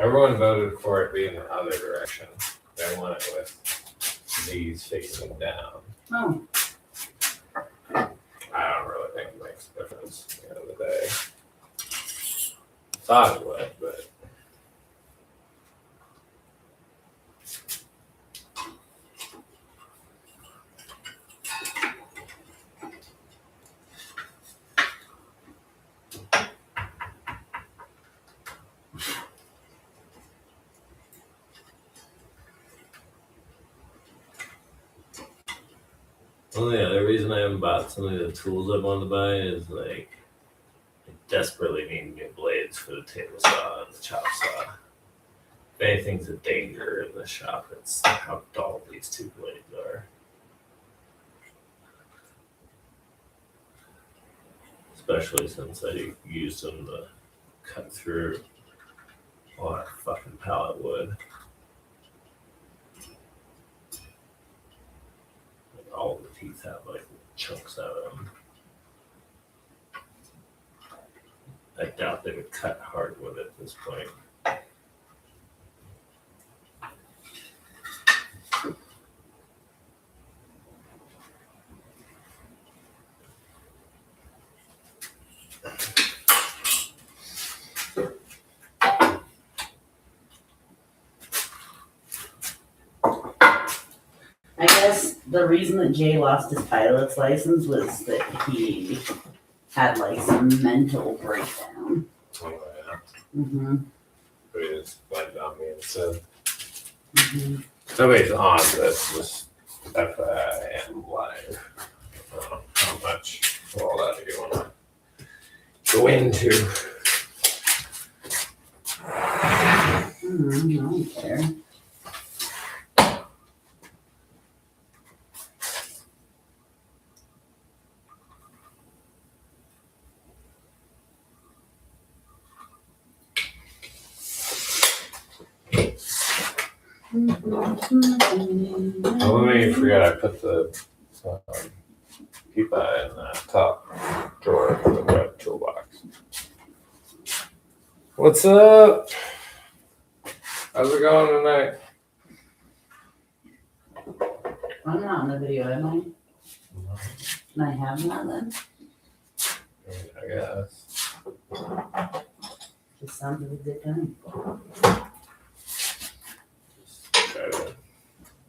Everyone voted for it being the other direction. They want it with these facing down. Oh. I don't really think it makes a difference at the end of the day. Thought it would, but well, the other reason I haven't bought some of the tools I wanted to buy is like I desperately need new blades for the table saw and the chop saw. If anything's a danger in the shop, it's how dull these two blades are. Especially since I used them to cut through a lot of fucking pallet wood. Like all of the teeth have like chunks out of them. I doubt they would cut hardwood at this point. I guess the reason that Jay lost his pilot's license was that he had like some mental breakdown. Oh, yeah. Mm-hmm. But he just blamed it on me instead. Mm-hmm. Nobody's on this, just FYI, I am live. I don't know how much of all that do you want to go into? I don't care. Oh, let me forget I put the pipa in the top drawer of the red toolbox. What's up? How's it going tonight? I'm not in the video, am I? Can I have that then? I guess. Just sounds like a good time.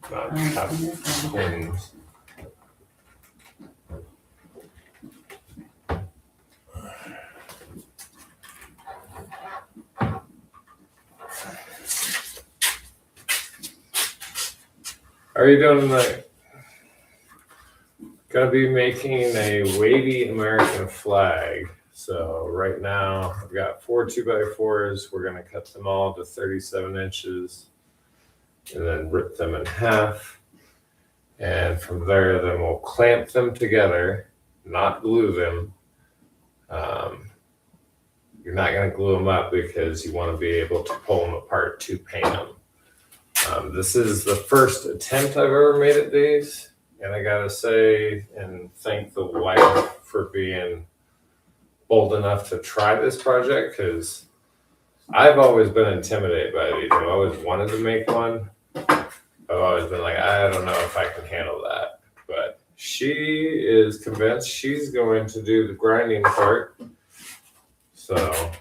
Try to not have things. How are you doing tonight? Gonna be making a wavy American flag. So right now I've got 4 2x4s. We're gonna cut them all to 37 inches and then rip them in half. And from there, then we'll clamp them together, not glue them. You're not gonna glue them up because you wanna be able to pull them apart to paint them. This is the first attempt I've ever made at these. And I gotta say and thank the wife for being bold enough to try this project because I've always been intimidated by these. I've always wanted to make one. I've always been like, I don't know if I can handle that. But she is convinced she's going to do the grinding part. So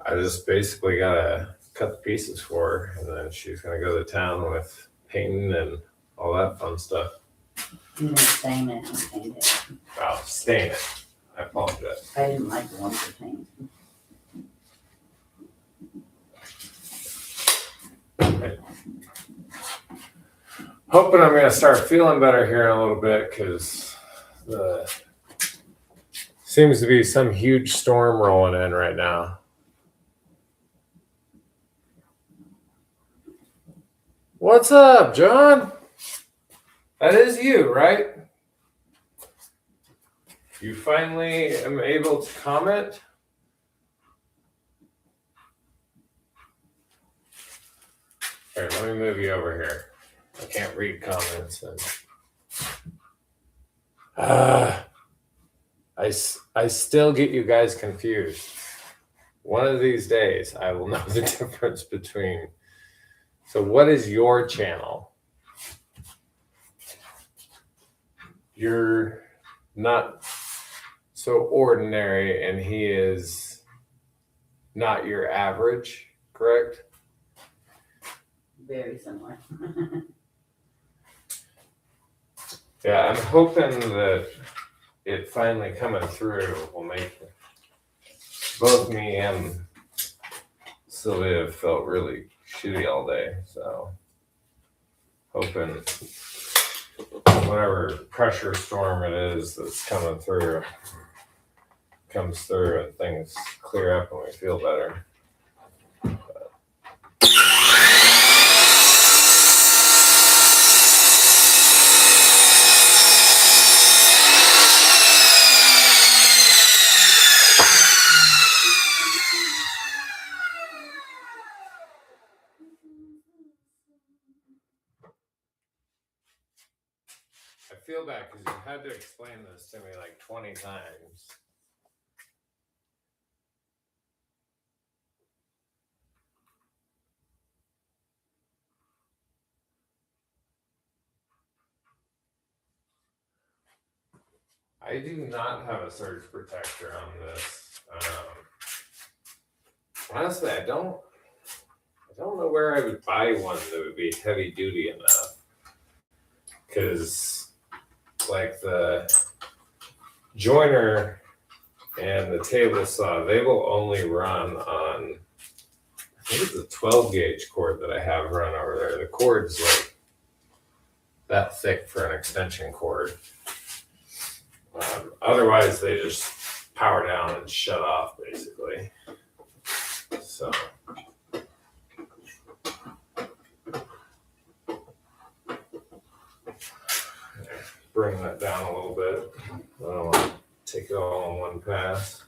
I just basically gotta cut the pieces for her and then she's gonna go to town with painting and all that fun stuff. You didn't stain it and paint it. Wow, stain it. I apologize. I didn't like the ones that painted. Hoping I'm gonna start feeling better here in a little bit because the seems to be some huge storm rolling in right now. What's up, John? That is you, right? You finally am able to comment? Here, let me move you over here. I can't read comments. I still get you guys confused. one of these days I will know the difference between. So what is your channel? You're not so ordinary, and he is not your average, correct? Very similar. Yeah, I'm hoping that it finally coming through will make both me and Sylvia felt really shitty all day. So hoping whatever pressure storm it is that's coming through comes through and things clear up and we feel better. I feel bad because you had to explain this to me like 20 times. I do not have a surge protector on this. Honestly, I don't know where I would buy one that would be heavy duty enough. Because like the joiner and the table saw, they will only run on, I think it's a 12 gauge cord that I have run over there. The cord's like that thick for an extension cord. Otherwise, they just power down and shut off basically. So. Bring that down a little bit. I don't want to take it all in one pass.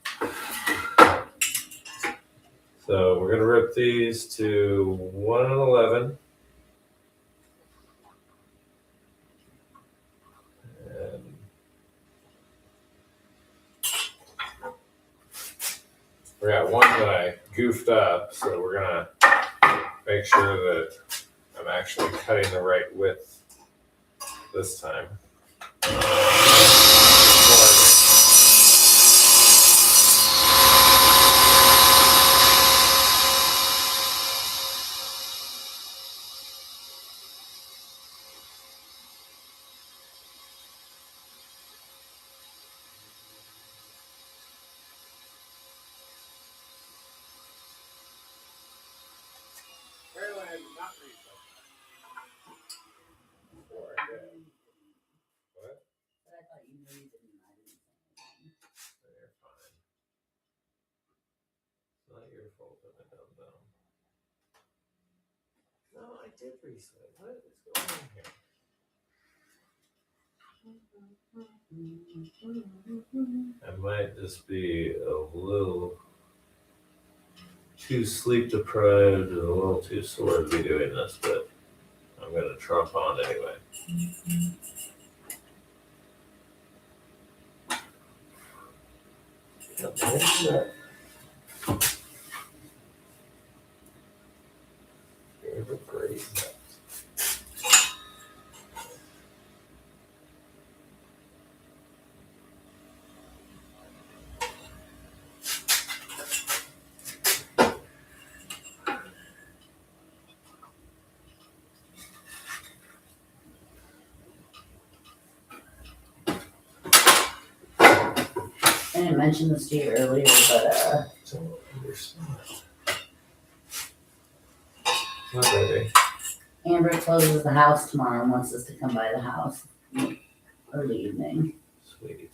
So we're going to rip these to 1 and 11. And we got one that I goofed up, so we're going to make sure that I'm actually cutting the right width this time. Apparently I did not read that. Before I did. What? I thought you knew you didn't. I didn't. You're fine. It's not your fault that I don't know. No, I did reset. What is going on here? I might just be a little too sleep deprived and a little too sore to be doing this, but I'm going to trump on anyway. Here's a great. I didn't mention this to you earlier, but Don't understand. Not ready. Amber closes the house tomorrow and wants us to come by the house early evening. Sweet.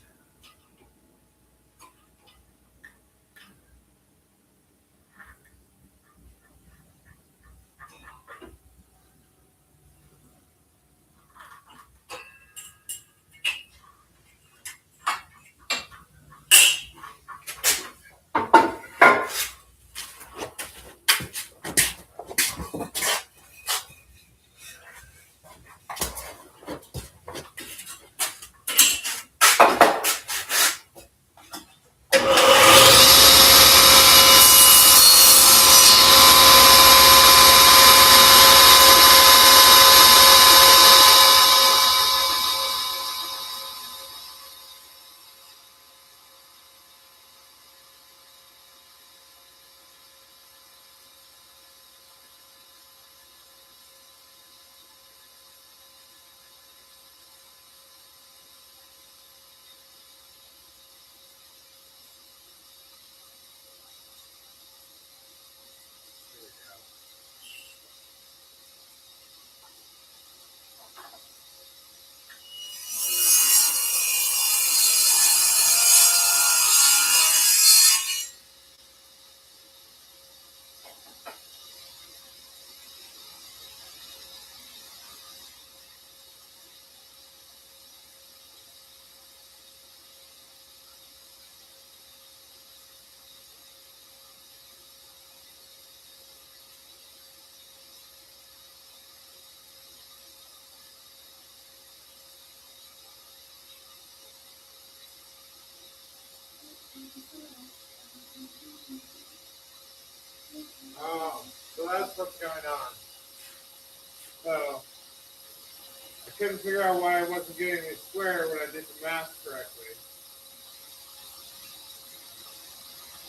Oh, so that's what's going on. So I couldn't figure out why I wasn't getting a square when I did the math correctly.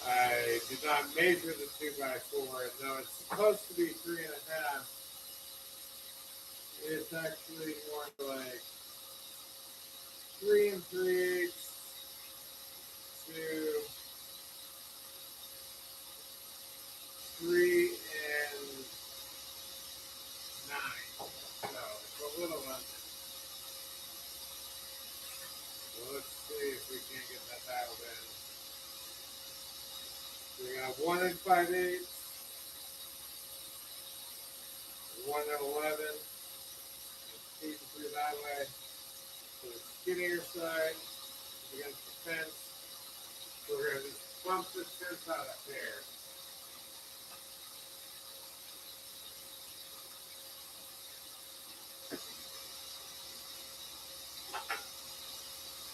I did not measure the 2x4, and though it's supposed to be 3.5, it's actually more like 3 3/8 to 3 9. So it's a little under. So let's see if we can get that dialed in. So we got 1 5/8, 1 11. Feeding through that way. So the skinnier side against the fence. So we're going to just bump this fence out up there.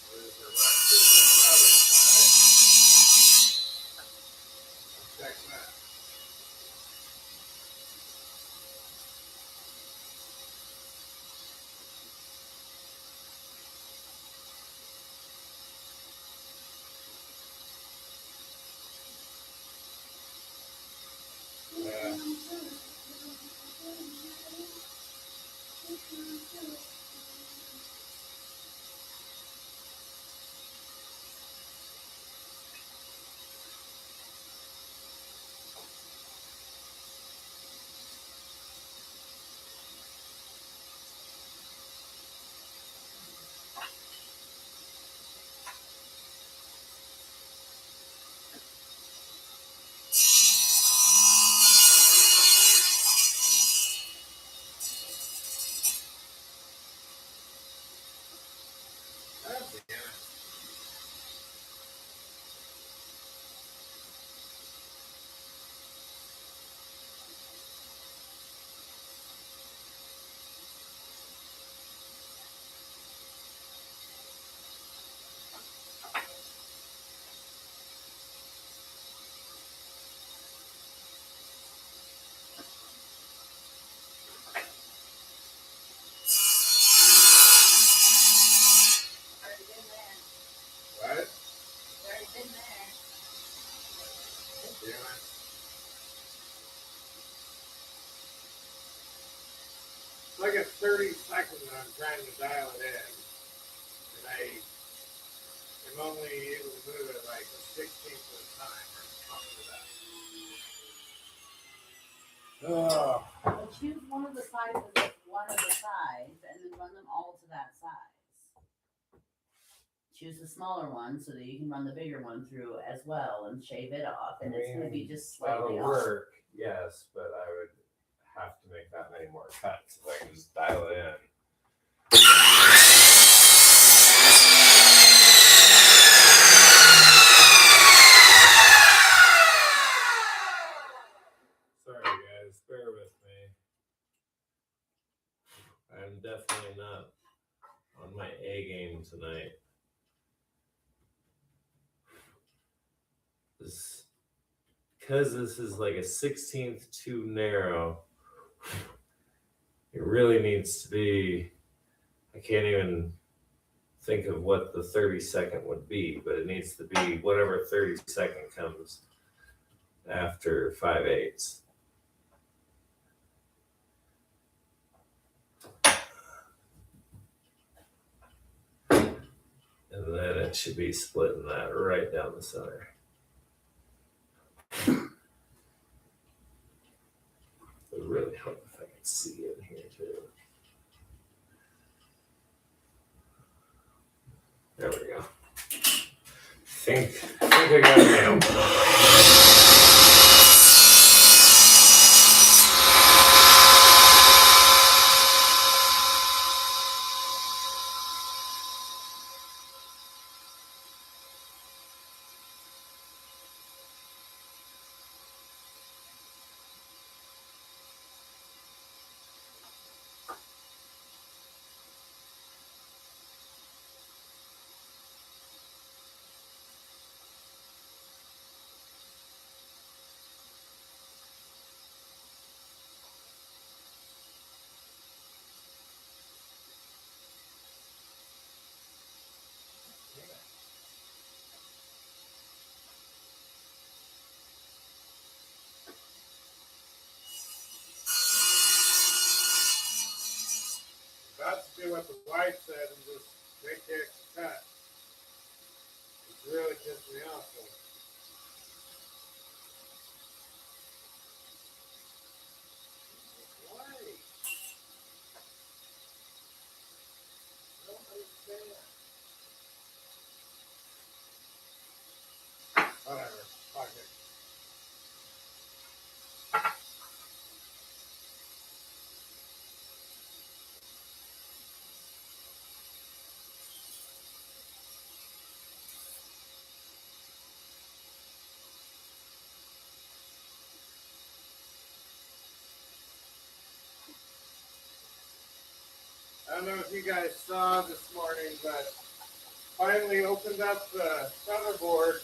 There's a right to the other side. Check that. Right? It's like a 30 seconds and I'm trying to dial it in. And I am only able to move it like a 16th of the time or something like that. Oh. Well, choose one of the sides, and then run them all to that size. Choose the smaller one so that you can run the bigger one through as well and shave it off, and it's going to be just slightly That'll off. work, yes, but I would have to make that many more cuts if I can just dial it in. Sorry guys, bear with me. I'm definitely not on my A game tonight. Because this is like a 16th too narrow, it really needs to be, I can't even think of what the 30-second would be, but it needs to be whatever 30-second comes after 5/8. And then it should be splitting that right down the center. It would really help if I could see in here too. There we go. I think I got it nailed. exactly what the wife said and just make the extra cut. It's really pissed me off. Though. Why? I don't understand. Whatever. Fuck it. I don't know if you guys saw this morning, but finally opened up the motherboard.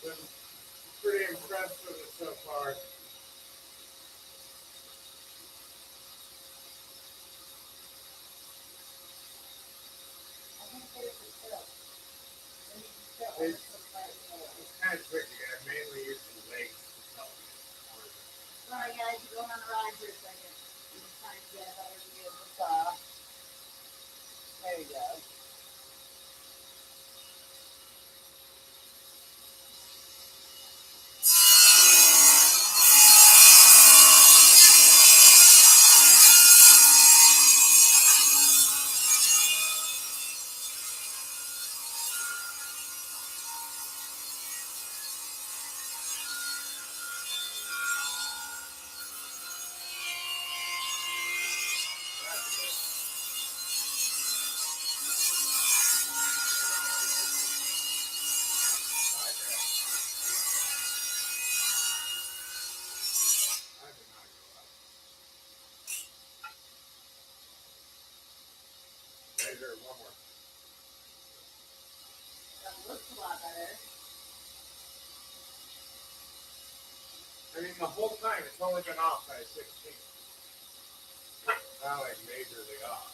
Been pretty impressed with it so far. It's kind of tricky. I mainly use the legs to tell me. Sorry guys, you're going on a ride for a second. I'm just trying to get a better view of the saw. There you go. Measure one more. That looks a lot better. I mean, the whole time it's only been off by 16. Not like majorly off.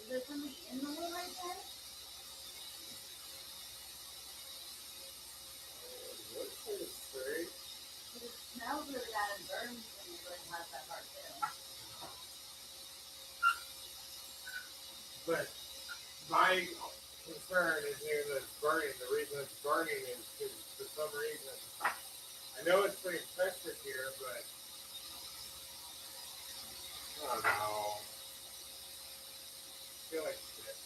Is there something in the wood right there? It smells really bad and burns when you burn past that part too. But my concern is here that it's burning. The reason it's burning is because for some reason, I know it's putting pressure here, but I don't know. I feel like shit.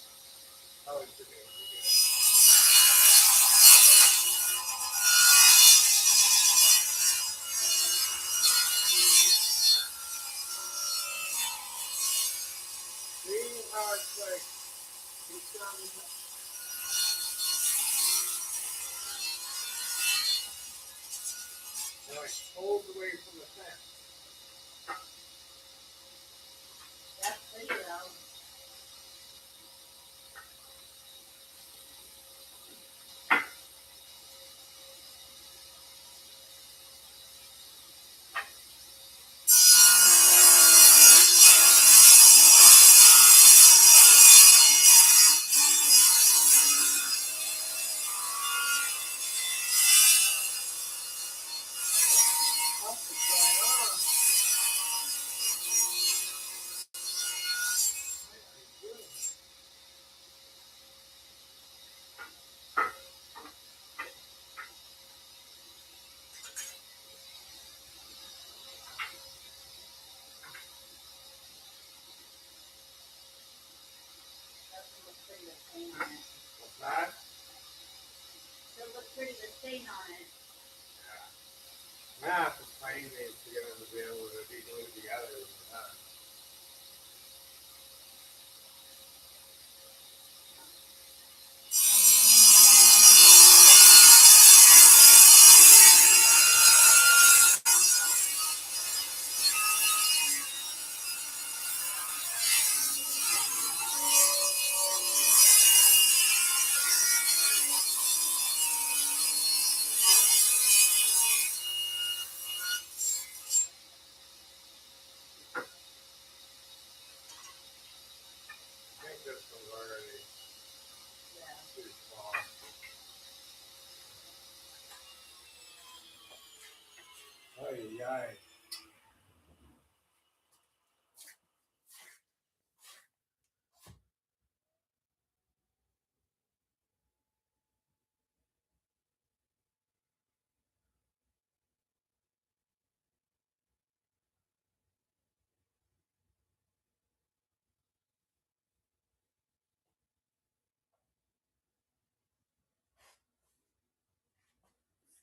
Probably should be able to do it. See how it's like, it's like pulled away from the fence. That's pretty though. What's going on? What are you doing? Doesn't look pretty with stain on it. What's that? Doesn't look pretty with stain on it. Yeah. I'm gonna have to find these to get them to be able to be glued together.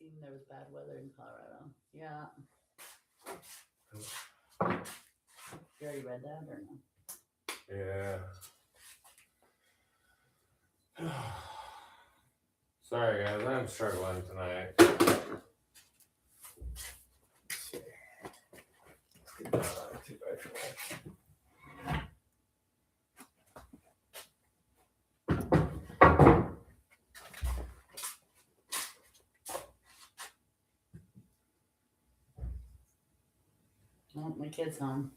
seen there was bad weather in Colorado. Yeah. You already read that or no? Yeah. Sorry guys, I'm struggling tonight. Let's see. Let's get down on 2x4. Oh, my kid's home.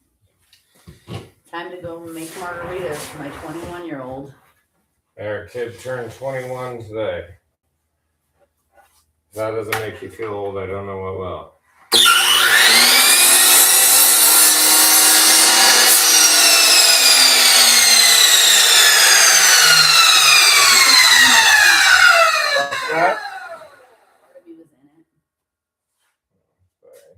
Time to go make margaritas for my 21-year-old. Our kid turned 21 today. If that doesn't make you feel old, I don't know what will. What? Wavy was in it. Sorry.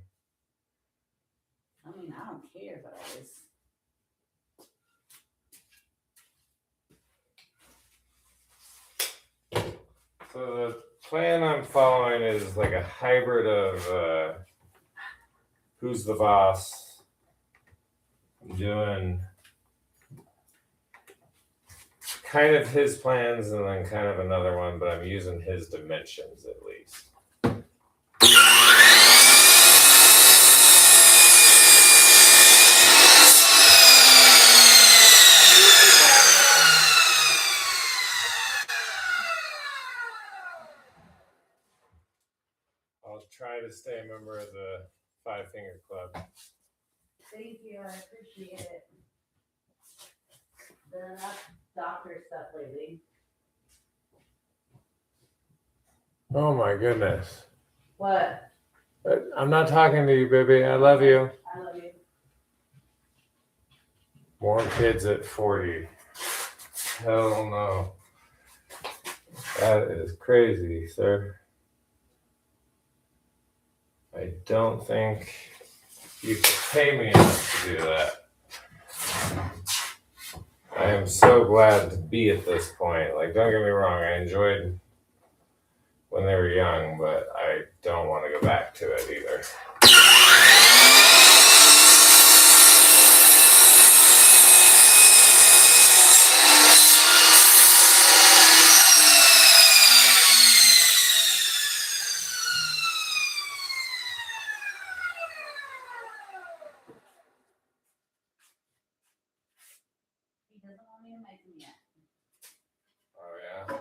I mean, I don't care, but I was. So the plan I'm following is like a hybrid of Who's the Boss? I'm doing kind of his plans and then kind of another one, but I'm using his dimensions at least. I'll try to stay a member of the Five Finger Club. Thank you, I appreciate it. Done enough doctor stuff lately. Oh my goodness. What? I'm not talking to you, baby. I love you. I love you. More kids at 40. Hell no. That is crazy, sir. I don't think you can pay me enough to do that. I am so glad to be at this point. Like, don't get me wrong, I enjoyed when they were young, but I don't want to go back to it either. He doesn't want me to make them yet. Oh, yeah?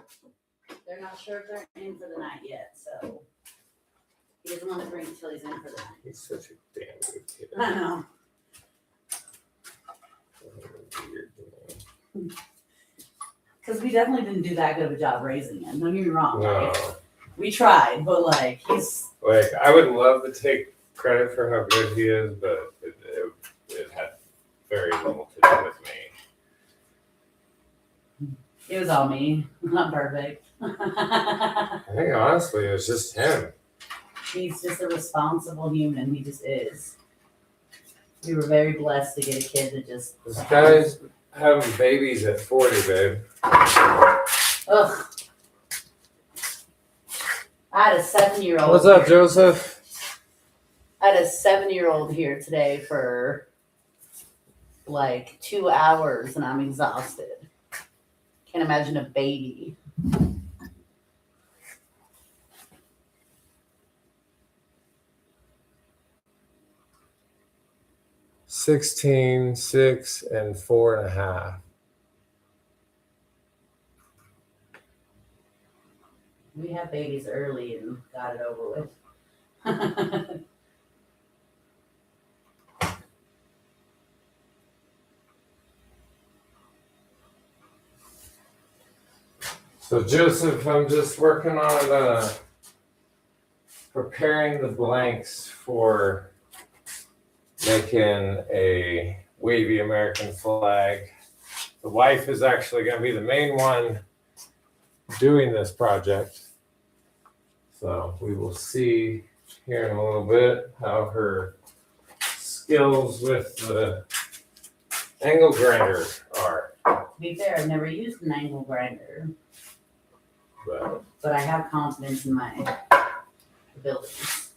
They're not sure if they're in for the night yet, so he doesn't want to drink until he's in for the night. He's such a damn good kid. I know. Weird to me. Because we definitely didn't do that good of a job raising him. Don't get me wrong. No. Like, we tried, but like he's. Like, I would love to take credit for how good he is, but it had very little to do with me. It was all me. Not perfect. I think honestly, it was just him. He's just a responsible human. He just is. We were very blessed to get a kid that just. This guy's having babies at 40, babe. Ugh. I had a 7-year-old. What's up, Joseph? I had a 7-year-old here today for like 2 hours, and I'm exhausted. Can't imagine a baby. $16, 6, and 4.5. We had babies early and got it over with. So Joseph, I'm just working on preparing the blanks for making a wavy American flag. The wife is actually going to be the main one doing this project. So we will see here in a little bit how her skills with the angle grinder are. To be fair, I've never used an angle grinder, But but I have confidence in my the buildings.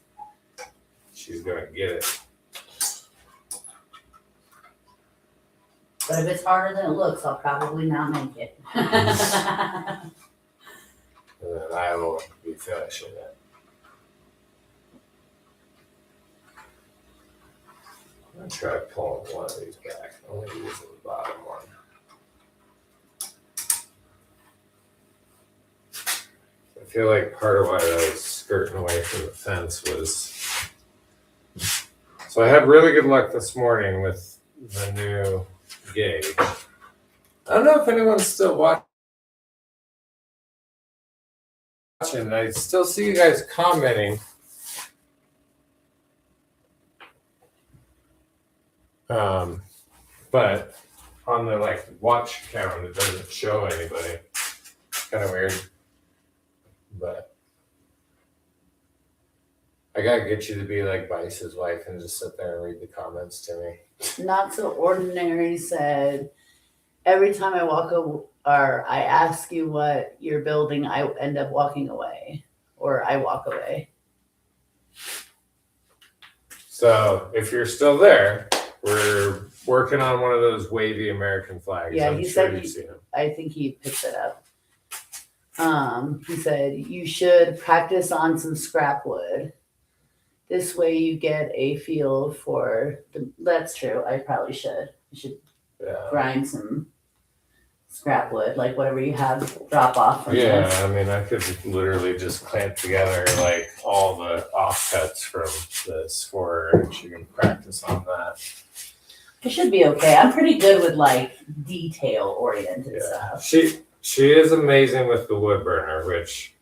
She's gonna get it. But if it's harder than it looks, I'll probably not make it. And then I will be finishing it. I'm gonna try pulling one of these back. I'm only using the bottom one. I feel like part of why I was skirting away from the fence was. So I had really good luck this morning with the new gauge. I don't know if anyone's still watching. I still see you guys commenting. But on the like watch count, it doesn't show anybody. Kind of weird. But I gotta get you to be like Vice's wife and just sit there and read the comments to me. Not So Ordinary said, every time I I ask you what you're building, I end up walking away, or I walk away. So if you're still there, we're working on one of those wavy American flags. Yeah, I'm he sure said you've seen them. I think he picked it up. He said you should practice on some scrap wood. This way you get a feel for that's true. I probably should. I should grind some scrap wood, like whatever you have drop off from Yeah, this. I mean, I could literally just clamp together like all the offcuts from this for her, and she can practice on that. It should be okay. I'm pretty good with like detail oriented stuff. She is amazing with the wood burner, which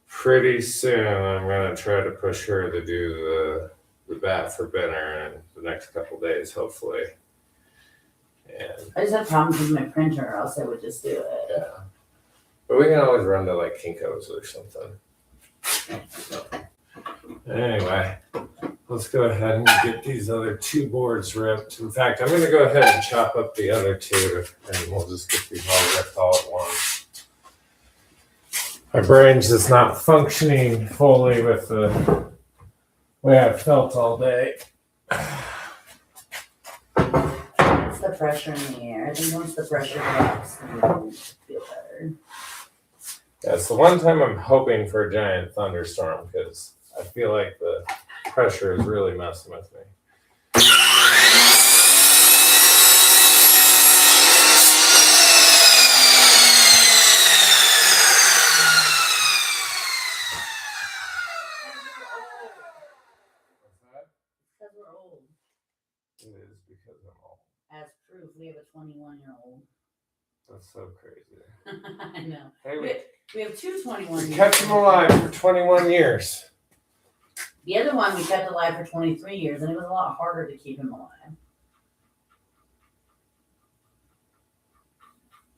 pretty soon I'm gonna try to push her to do the bat for dinner in the next couple days, hopefully. And I just have problems with my printer, or else I would just do it. yeah, but we can always run to like Kinko's or something. Anyway, let's go ahead and get these other two boards ripped. In fact, I'm going to go ahead and chop up the other two, and we'll just get these all ripped all at once. My brain's just not functioning fully with the way I've felt all day. It's the pressure in the air. I think once the pressure drops, then you'll feel better. Yeah, it's the one time I'm hoping for a giant thunderstorm because I feel like the pressure is really messing with me. Because we're old. It is because I'm old. As proof, we have a 21-year-old. That's so crazy. I know. Hey, We have two 21-year-olds. we kept him alive for 21 years. The other one we kept alive for 23 years, and it was a lot harder to keep him alive.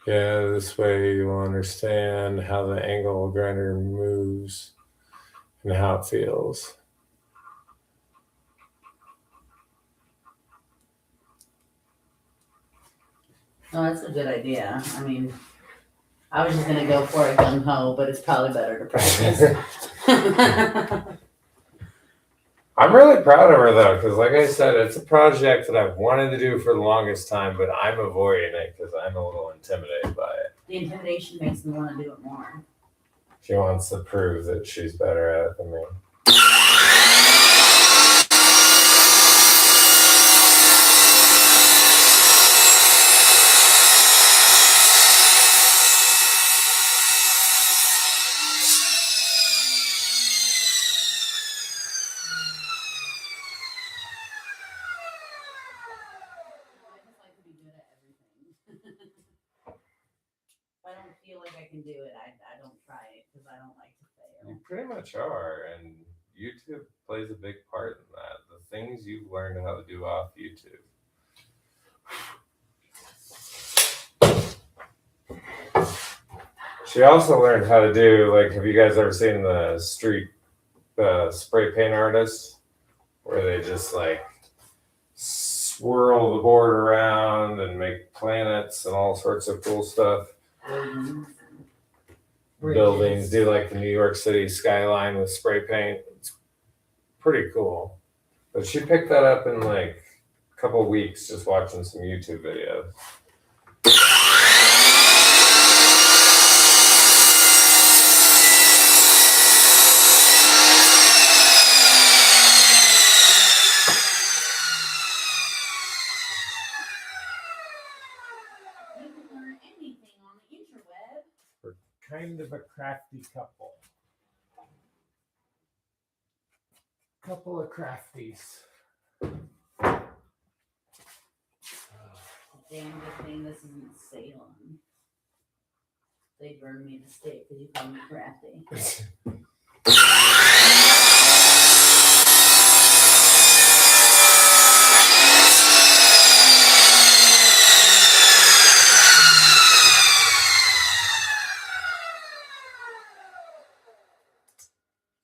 Yeah, this way you'll understand how the angle grinder moves and how it feels. No, that's a good idea. I mean, I was just gonna go for it gung ho, but it's probably better to practice. I'm really proud of her though, because like I said, it's a project that I've wanted to do for the longest time, but I'm avoiding it because I'm a little intimidated by it. The intimidation makes me want to do it more. She wants to prove that she's better at it than me. If I don't feel like I can do it, I don't try it because I don't like to fail. You pretty much are, and YouTube plays a big part in that. The things you've learned how to do off YouTube. She also learned how to do, like, have you guys ever seen the street spray paint artists? Where they just, like, swirl the board around and make planets and all sorts of cool stuff. buildings, do like the New York City skyline with spray paint. It's pretty cool. But she picked that up in like a couple of weeks just watching some YouTube videos. You can learn anything on the interweb. We're kind of a crafty couple. Couple of crafties. Damn good thing this isn't Salem. They burned me to stake because you called me crafty.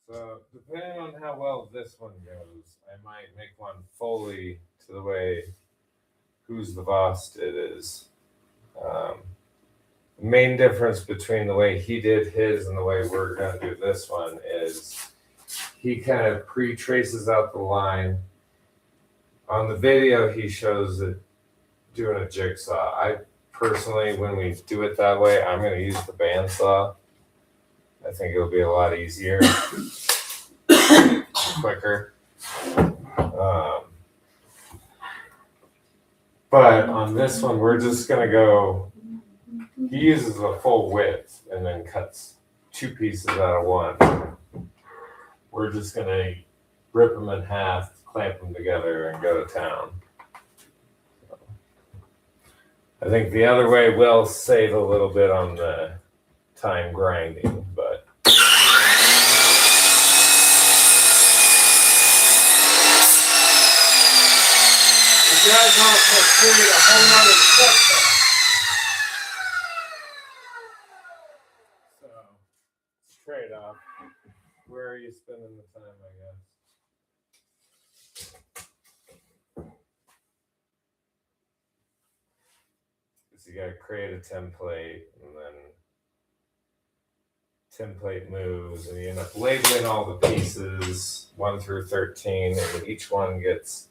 So, depending on how well this one goes, I might make one fully to the way Who's the Boss did is. The main difference between the way he did his and the way we're going to do this one is he kind of pre-traces out the line. On the video, he shows it doing a jigsaw. I personally, when we do it that way, I'm going to use the bandsaw. I think it'll be a lot easier, quicker. But on this one, we're just going to go, he uses a full width and then cuts 2 pieces out of one. We're just going to rip them in half, clamp them together, and go to town. I think the other way will save a little bit on the time grinding, but you guys also create a whole nother section. So, it's a trade-off. Where are you spending the time, I guess? Because you gotta create a template, and then template moves, and you end up labeling all the pieces 1 through 13, and each one gets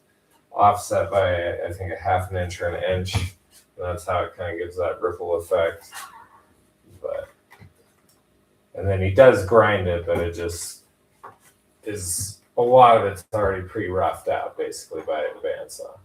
offset by I think a 1/2 inch or 1 inch, and that's how it kind of gives that ripple effect. But and then he does grind it, but it just is a lot of it's already pre-roughed out basically by a bandsaw.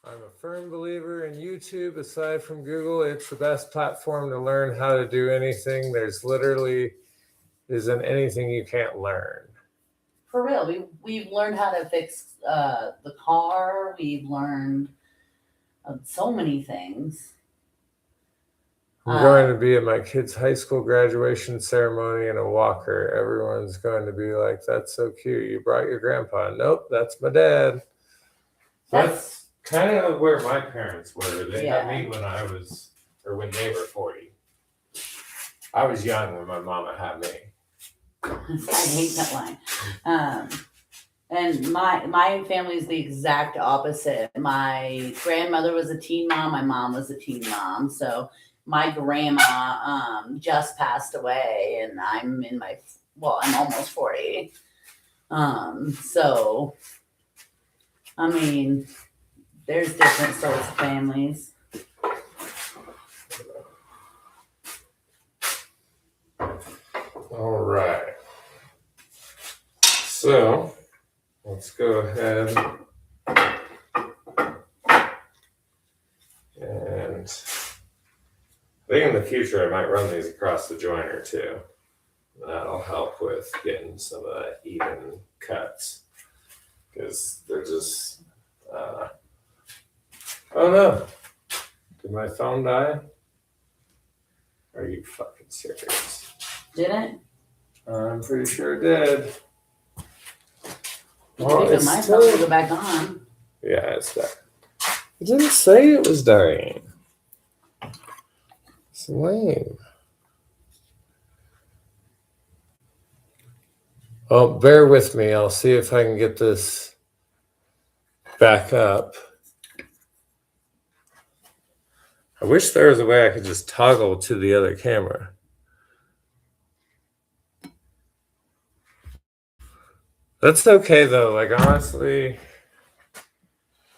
I'm a firm believer in YouTube. Aside from Google, it's the best platform to learn how to do anything. There's literally isn't anything you can't learn. For real, we've learned how to fix the car. We've learned so many things. I'm going to be at my kid's high school graduation ceremony in a walker. Everyone's going to be like, "That's so cute. You brought your grandpa." Nope, that's my dad. That's kind of where my parents were. They had me when when they were 40. I was young when my mama had me. I hate that line. And my family is the exact opposite. My grandmother was a teen mom. My mom was a teen mom. So my grandma just passed away, and I'm I'm almost 40. So I mean, there's different sorts of families. All right. So let's go ahead and I think in the future I might run these across the joiner too. That'll help with getting some of that even cuts because they're just oh no. Did my phone die? Are you fucking serious? Did it? I'm pretty sure it did. Well, Well, my phone will go back on. Yeah, it's dying. It didn't say it was dying. It's lame. Oh, bear with me. I'll see if I can get this back up. I wish there was a way I could just toggle to the other camera. That's okay though. Like honestly,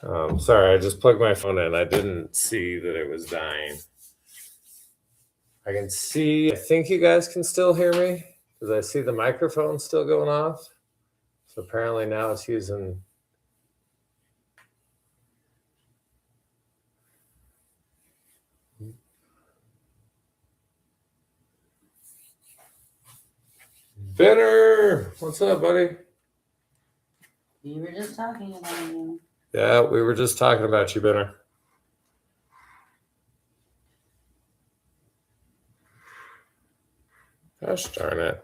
sorry, I just plugged my phone in. I didn't see that it was dying. I can see. I think you guys can still hear me because I see the microphone still going off. So apparently now it's using. Benner, what's up, buddy? We were just talking about you. Yeah, we were just talking about you, Benner. Gosh darn it.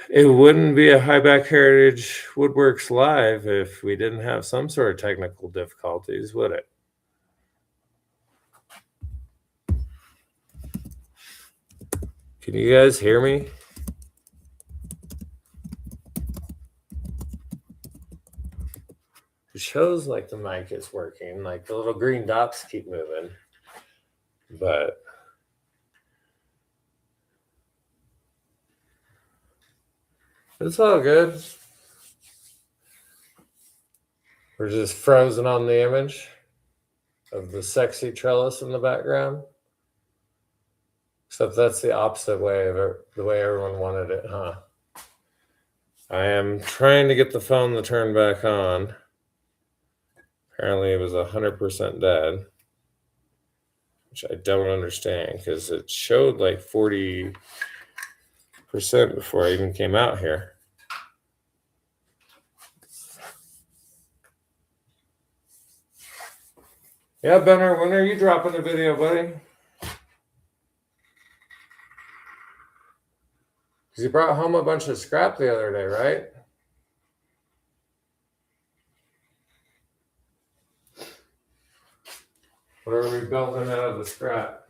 It wouldn't be a Hybiak Heritage Woodworks Live if we didn't have some sort of technical difficulties, would it? Can you guys hear me? It shows like the mic is working, like the little green dots keep moving, but it's all good. We're just frozen on the image of the sexy trellis in the background. Except that's the opposite way of it, the way everyone wanted it, huh? I am trying to get the phone to turn back on. Apparently it was 100% dead, which I don't understand because it showed like 40% before I even came out here. Yeah, Benner, when are you dropping the video, buddy? Because you brought home a bunch of scrap the other day, right? What are we building out of the scrap?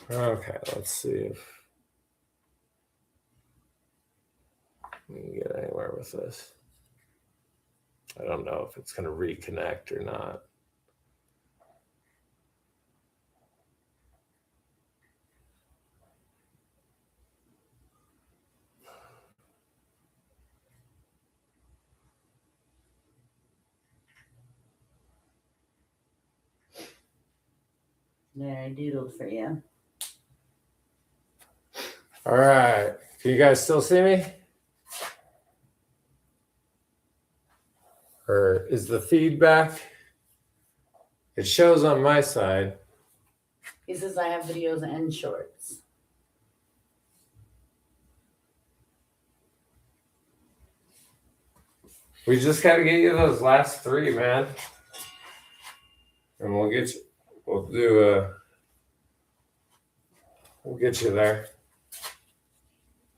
Okay, let's see if we can get anywhere with this. I don't know if it's going to reconnect or not. There, I doodled for you. All right. Can you guys still see me? Or is the feedback? It shows on my side. He says I have videos and shorts. We just got to get you those last three, man. And we'll get you, we'll get you there.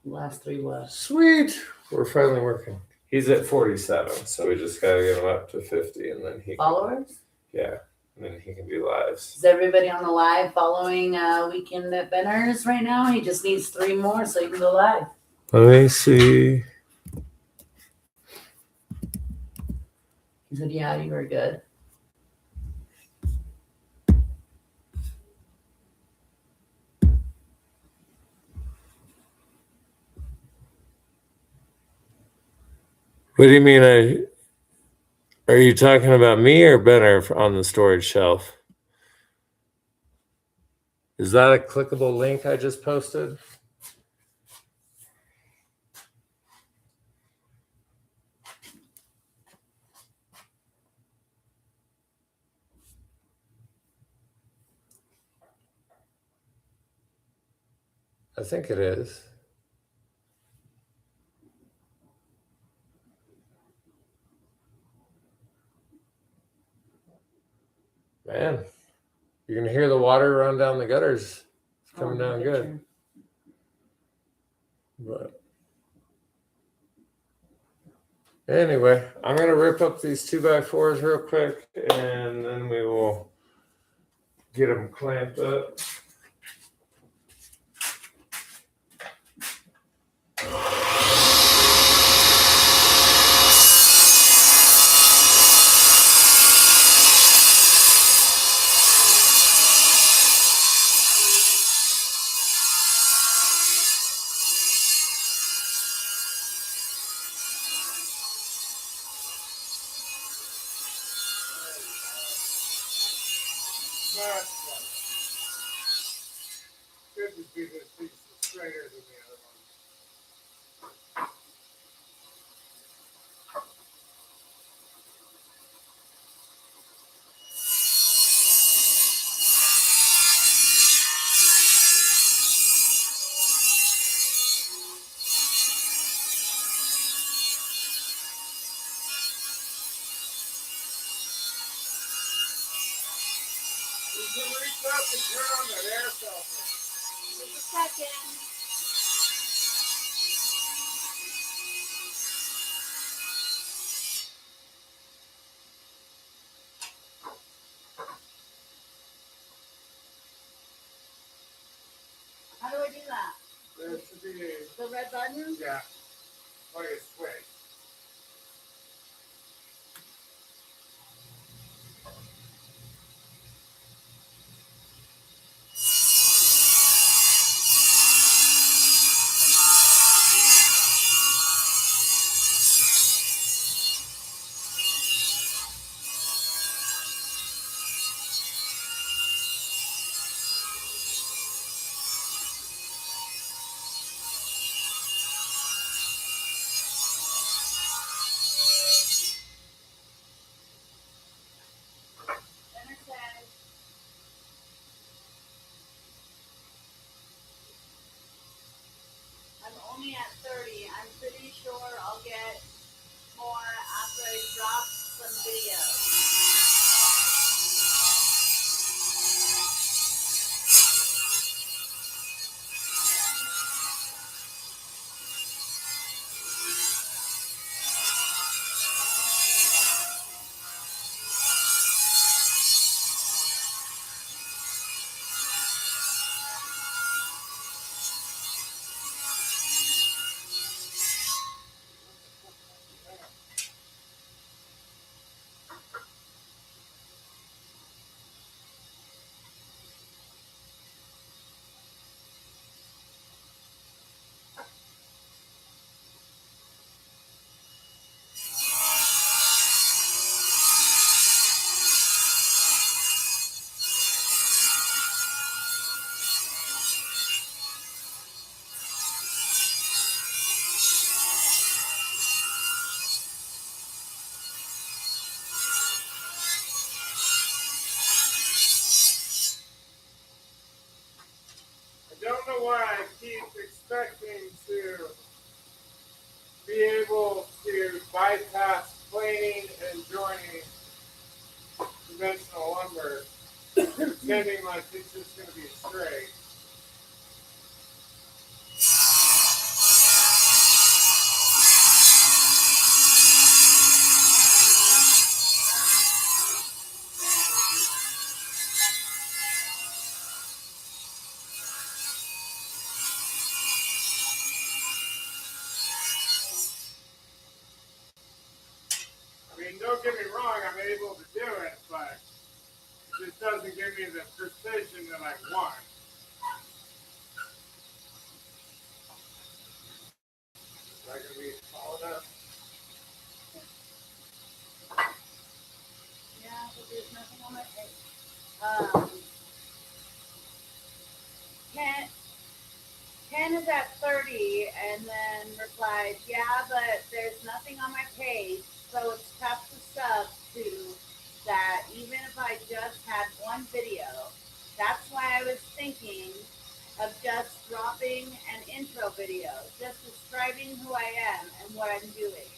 Last three what? Sweet. We're finally working. He's at 47, so we just got to get him up to 50 and then he Followers? Yeah, and then he can do lives. Is everybody on the live following Weekend at Benner's right now? He just needs 3 more so he can go live. Let me see. He said, yeah, you were good. What do you mean? Are you talking about me or Benner on the storage shelf? Is that a clickable link I just posted? I think it is. Man, you're going to hear the water run down the gutters coming down good. But anyway, I'm gonna rip up these 2x4s real quick, and then we will get them clamped up. Good to see this piece straighter than the other one. You can reach up and turn on that air filter. Just a second. How do I do that? There should be The red button? yeah, like a switch. I'm only at 30. I'm pretty sure I'll get more after I drop some videos. I don't know why I keep expecting to be able to bypass planing and joining conventional lumber, pretending like it's just going to be straight. I mean, don't get me wrong, I'm able to do it, but it just doesn't give me the precision that I want. Is that going to be tall enough? Yeah, but there's nothing on my face. Ken is at 30 and then replied, yeah, but there's nothing on my page, so it's tough to sub to that even if I just had one video. That's why I was thinking of just dropping an intro video, just describing who I am and what I'm doing.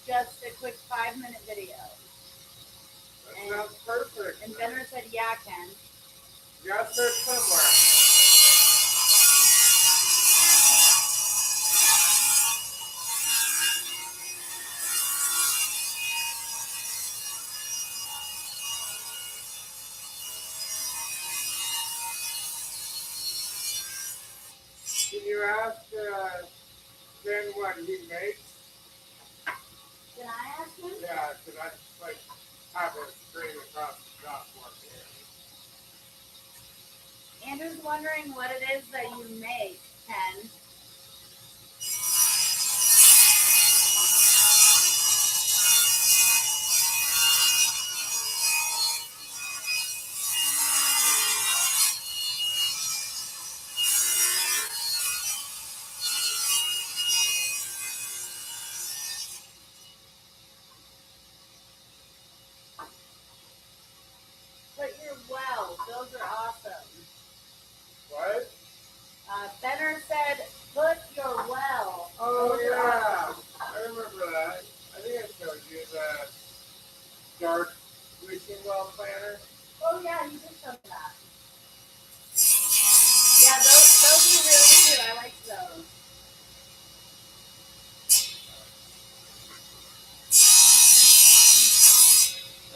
Just a quick 5-minute video. That sounds perfect. And Benner said, yeah, Ken. You got to start somewhere. you ask Ben what he makes? Can I ask him? Yeah, because I just like have a screen across the top for me. Andrew's wondering what it is that you make, Ken. But you're well. Those are awesome. What? Benner said, put your well. Oh, Those are yeah. awesome. I remember that. I think I showed you the dark wishing well planner. Oh yeah, you did some of that. Yeah, those are really cute. I like those.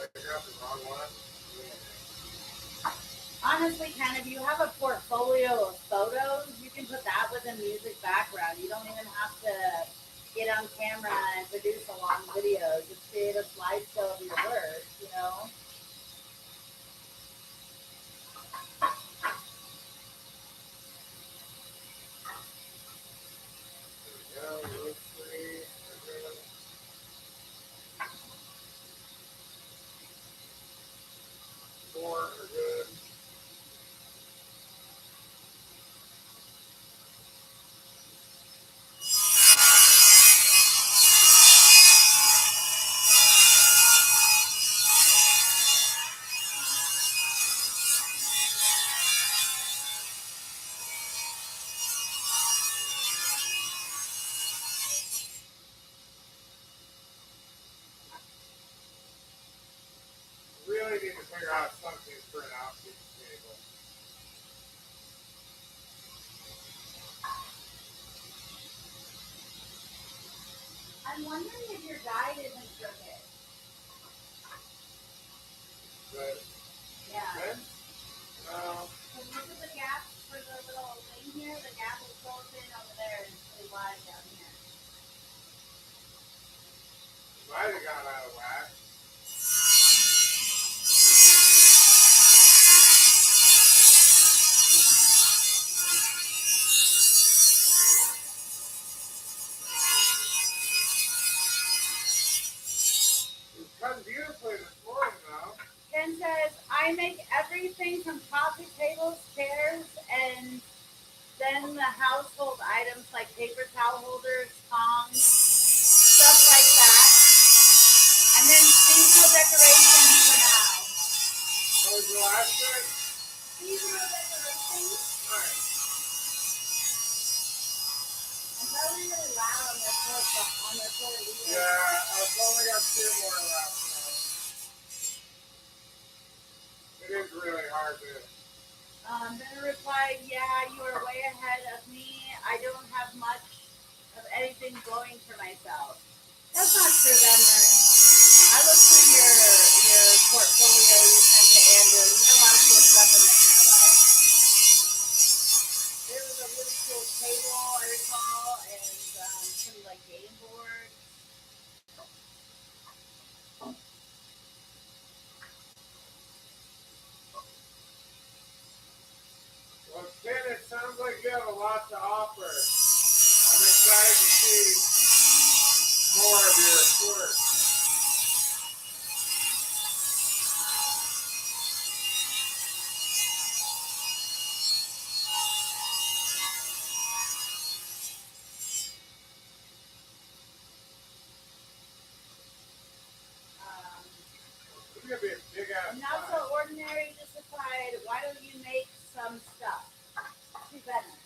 I got the wrong one. Honestly, Ken, if you have a portfolio of photos, you can put that with a music background. You don't even have to get on camera and produce a long video. Just create a slideshow of your work, you know? Four are good. Really need to figure out something for an outfit table. I'm wondering if your guide isn't crooked. But Yeah. then, no. So look at the gap for the little thing here. The gap is so thin over there and it's really wide down here. Might have got out of whack. It's cut beautifully this morning, though. Ken says, I make everything from coffee tables, chairs, and then the household items like paper towel holders, tongs, stuff like that. And then seasonal decorations for now. What was the last thing? Seasonal decorations. Alright. I'm probably really loud on their floor either. Yeah, I've only got two more left now. It is really hard to. Then replied, yeah, you are way ahead of me. I don't have much of anything going for myself. That's not true, Benner. I looked through your portfolio you sent to Andrew. You got a lot of cool stuff in there, like. There was a really cool table, I recall, and some like game boards. Well, Ken, it sounds like you have a lot to offer. I'm excited to see more of your work. It's going to be a big ass Not so ordinary, just replied, why don't you make some stuff? To Benner.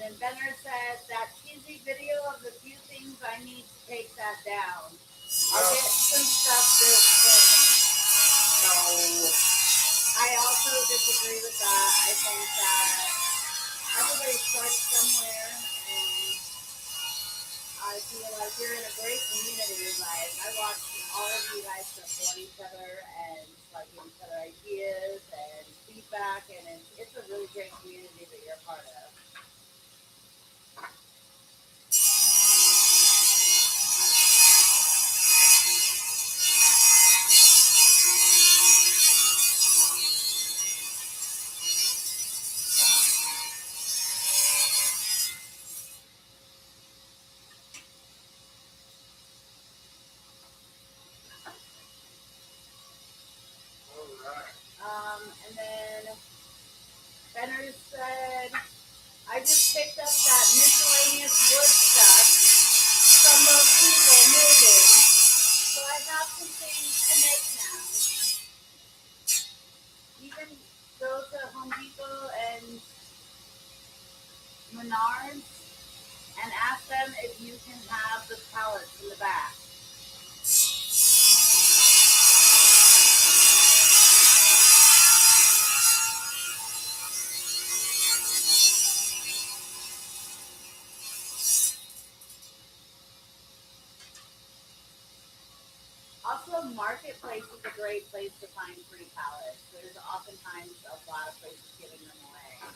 then Benner said that cheesy video of the few things I need to take that down. I'll get some stuff real soon. No. I also disagree with that. I think that everybody starts somewhere, and I feel like you're in a great community. Like, I watch all of you guys support each other and like give each other ideas and feedback, and it's a really great community that you're a part of. Alright. And then Benner said, I just picked up that miscellaneous wood stuff from those people moving, so I have some things to make now. Even go to Home Depot and Menards and ask them if you can have the pallets in the back. Also, Marketplace is a great place to find free pallets. There's oftentimes a lot of places giving them away.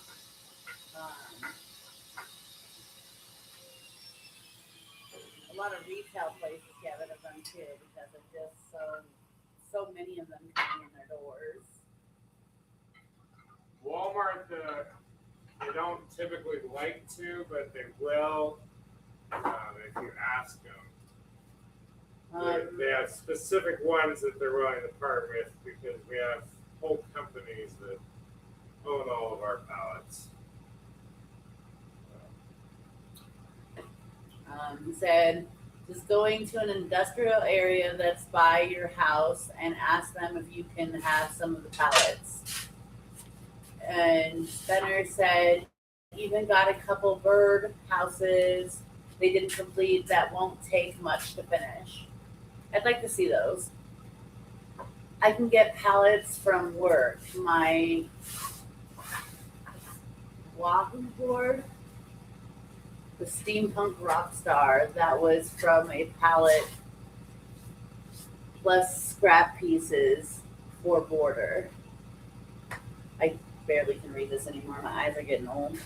A lot of retail places get rid of them too because of just so many of them coming in their doors. Walmart, they don't typically like to, but they will if you ask them. They have specific ones that they're willing to part with because we have whole companies that own all of our pallets. He said, just going to an industrial area that's by your house and ask them if you can have some of the pallets. And Spencer said, even got a couple bird houses they didn't complete that won't take much to finish. I'd like to see those. I can get pallets from work. My Wahoo board, the Steampunk Rockstar, that was from a pallet plus scrap pieces for border. I barely can read this anymore. My eyes are getting old.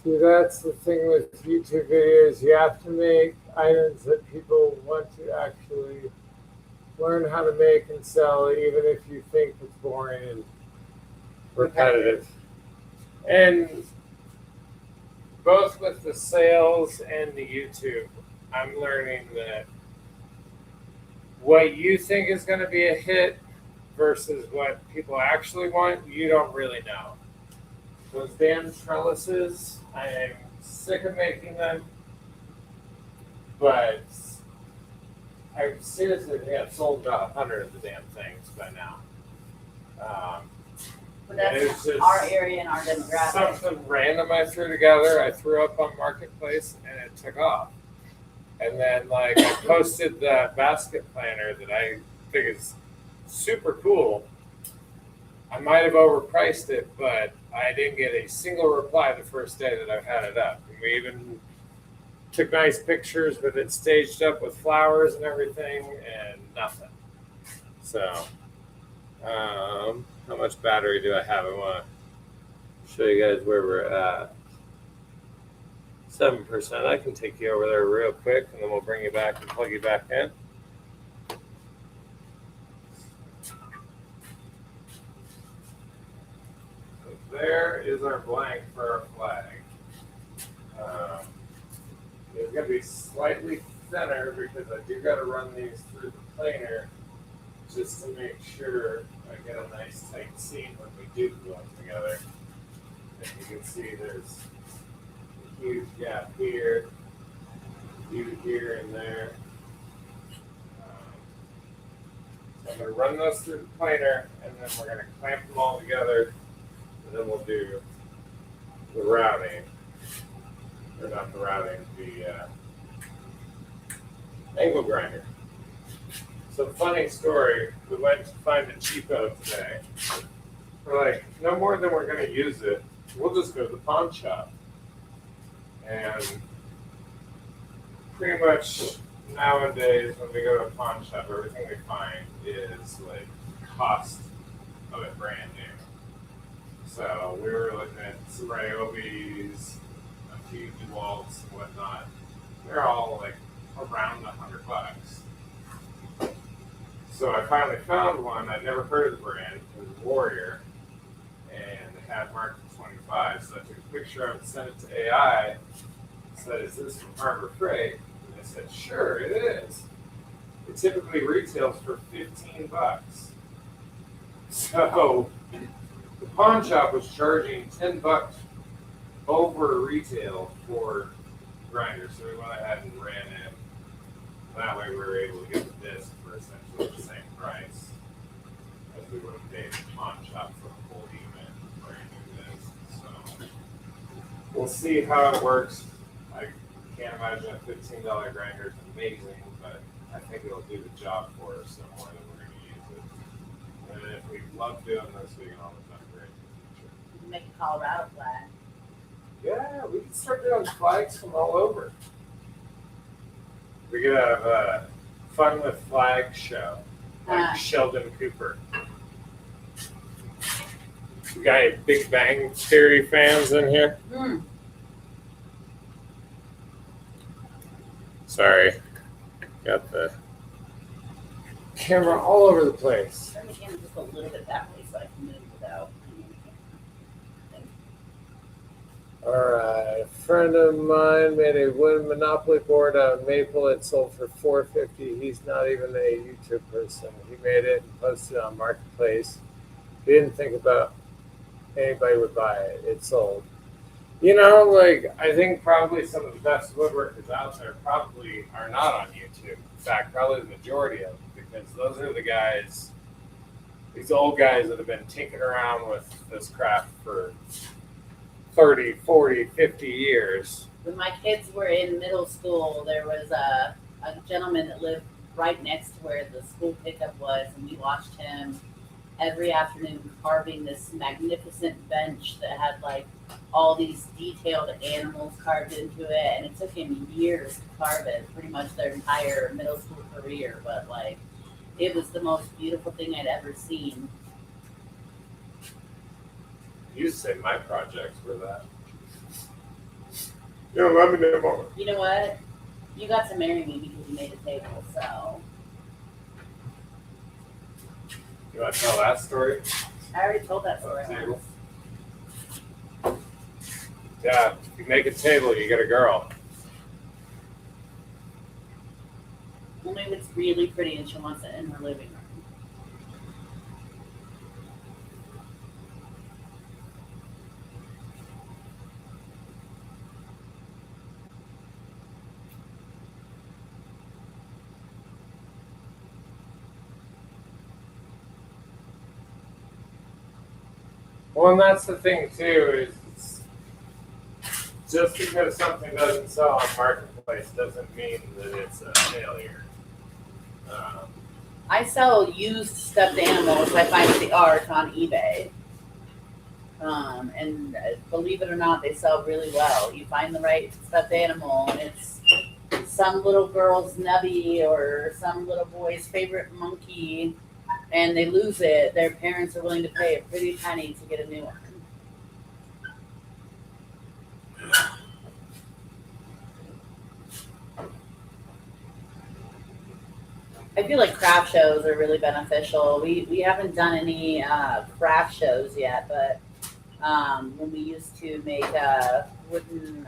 See, that's the thing with YouTube videos. You have to make items that people want to actually learn how to make and sell, even if you think it's boring and repetitive. And both with the sales and the YouTube, I'm learning that what you think is going to be a hit versus what people actually want, you don't really know. Those damn trellises, I am sick of making them, but I seriously have sold about 100 of the damn things by now. But that's it's just our area and our demographic. something random I threw together. I threw up on Marketplace and it took off. And then like I posted the basket planner that I think is super cool. I might have overpriced it, but I didn't get a single reply the first day that I've had it up. And we even took nice pictures with it staged up with flowers and everything, and nothing. So, how much battery do I have? I want to show you guys where we're at. 7%. I can take you over there real quick, and then we'll bring you back and plug you back in. There is our blank for our flag. It's going to be slightly thinner because I do got to run these through the planer just to make sure I get a nice tight seam when we do glue them together. And you can see there's a huge gap here, huge here and there. I'm going to run those through the planer, and then we're going to clamp them all together, and then we'll do the routing. Or not the routing, the angle grinder. So funny story, we went to find a cheapo today. We're like, no more than we're going to use it, we'll just go to the pawn shop. And pretty much nowadays when we go to a pawn shop, everything we find is like cost of it brand new. So we were looking at some Ryobi's, a few DeWalt's and whatnot. They're all like around $100. So I finally found one. I'd never heard of the brand. It was Warrior, and it had marked 25. So I took a picture of it, sent it to AI. Said, "Is this from Harbor Freight?" And they said, "Sure, it is." It typically retails for $15. So the pawn shop was charging $10 over retail for grinders. So we went ahead and ran in. That way we were able to get the disc for essentially the same price as we would have paid the pawn shop for a full unit brand new disc. So we'll see how it works. I can't imagine a $15 grinder is amazing, but I think it'll do the job for us so more than we're going to use it. And if we love doing this, we can always upgrade in the future. You can make a Colorado flag. Yeah, we can start doing flags from all over. We could have a fun with flag show, like Sheldon Cooper. We got any Big Bang Theory fans in here? Sorry, got the camera all over the place. Turn the camera just a little bit that way so I can move without. Alright, a friend of mine made a wooden Monopoly board out of maple. It sold for $450. He's not even a YouTube person. He made it and posted it on Marketplace. He didn't think about anybody would buy it. It sold. You know, like, I think probably some of the best woodworkers out there probably are not on YouTube. In fact, probably the majority of them, because those are the guys, these old guys that have been tinkering around with this craft for 30, 40, 50 years. When my kids were in middle school, there was a gentleman that lived right next to where the school pickup was, and we watched him every afternoon carving this magnificent bench that had like all these detailed animals carved into it, and it took him years to carve it, pretty much their entire middle school career, but like it was the most beautiful thing I'd ever seen. You used to say my projects were that. You don't let me know more. You know what? You got to marry me because you made a table, so You want to tell that story? I already told that story Table. once. Yeah, if you make a table, you get a girl. Only if it's really pretty and she wants it in her living room. Well, and that's the thing too, is just because something doesn't sell on Marketplace doesn't mean that it's a failure. I sell used stuffed animals I find at the art on eBay. And believe it or not, they sell really well. You find the right stuffed animal, and it's some little girl's nubby or some little boy's favorite monkey, and they lose it. Their parents are willing to pay a pretty penny to get a new one. I feel like craft shows are really beneficial. We haven't done any craft shows yet, but when we used to make wooden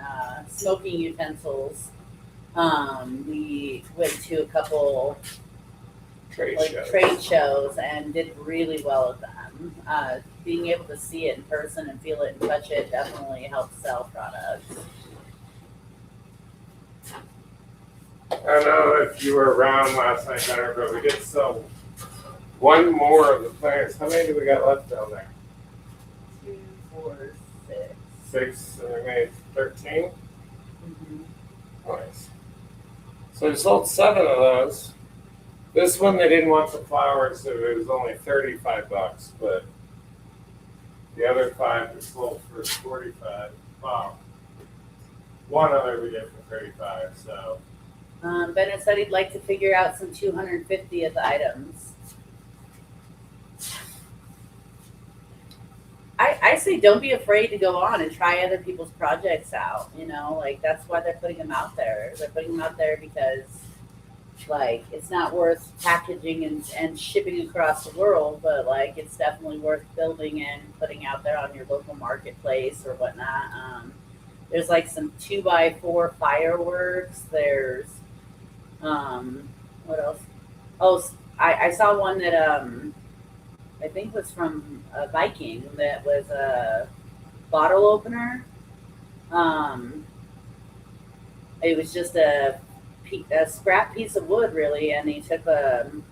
smoking utensils, we went to a couple trade shows and did really well at them. Being able to see it in person and feel it and touch it definitely helps sell products. I don't know if you were around last night, Hunter, but we did sell one more of the planters. How many do we got left down there? 2, 4, 6. 6, and we made 13. Mhm. Nice. So we sold 7 of those. This one they didn't want the flowers, so it was only $35. But the other 5 we sold for 45. Wow. One other we did for 35. So Bennett said he'd like to figure out some 250th items. I say don't be afraid to go on and try other people's projects out. You know, like that's why they're putting them out there. They're putting them out there because, like, it's not worth packaging and shipping across the world, but like it's definitely worth building and putting out there on your local marketplace or whatnot. There's like some 2x4 fireworks. There's what else? Oh, I saw one that I think was from a Viking that was a bottle opener. It was just a scrap piece of wood, really, and he took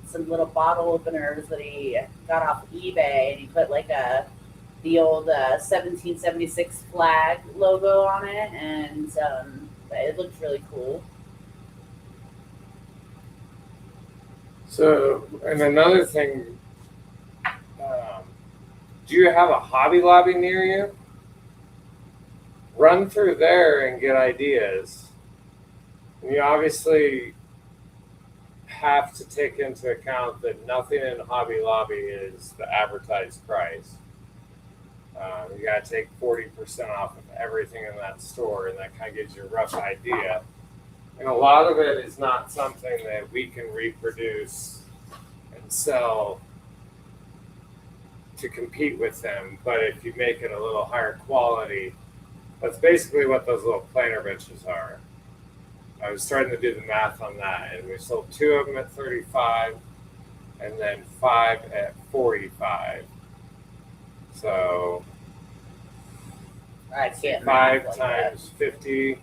some little bottle openers that he got off eBay, and he put like the old 1776 flag logo on it, and it looked really cool. So, and another thing, do you have a Hobby Lobby near you? Run through there and get ideas. And you obviously have to take into account that nothing in Hobby Lobby is the advertised price. You got to take 40% off of everything in that store, and that kind of gives you a rough idea. And a lot of it is not something that we can reproduce and sell to compete with them. But if you make it a little higher quality, that's basically what those little planter benches are. I was starting to do the math on that, and we sold 2 of them at 35 and then 5 at 45. So I can't 5 like times 50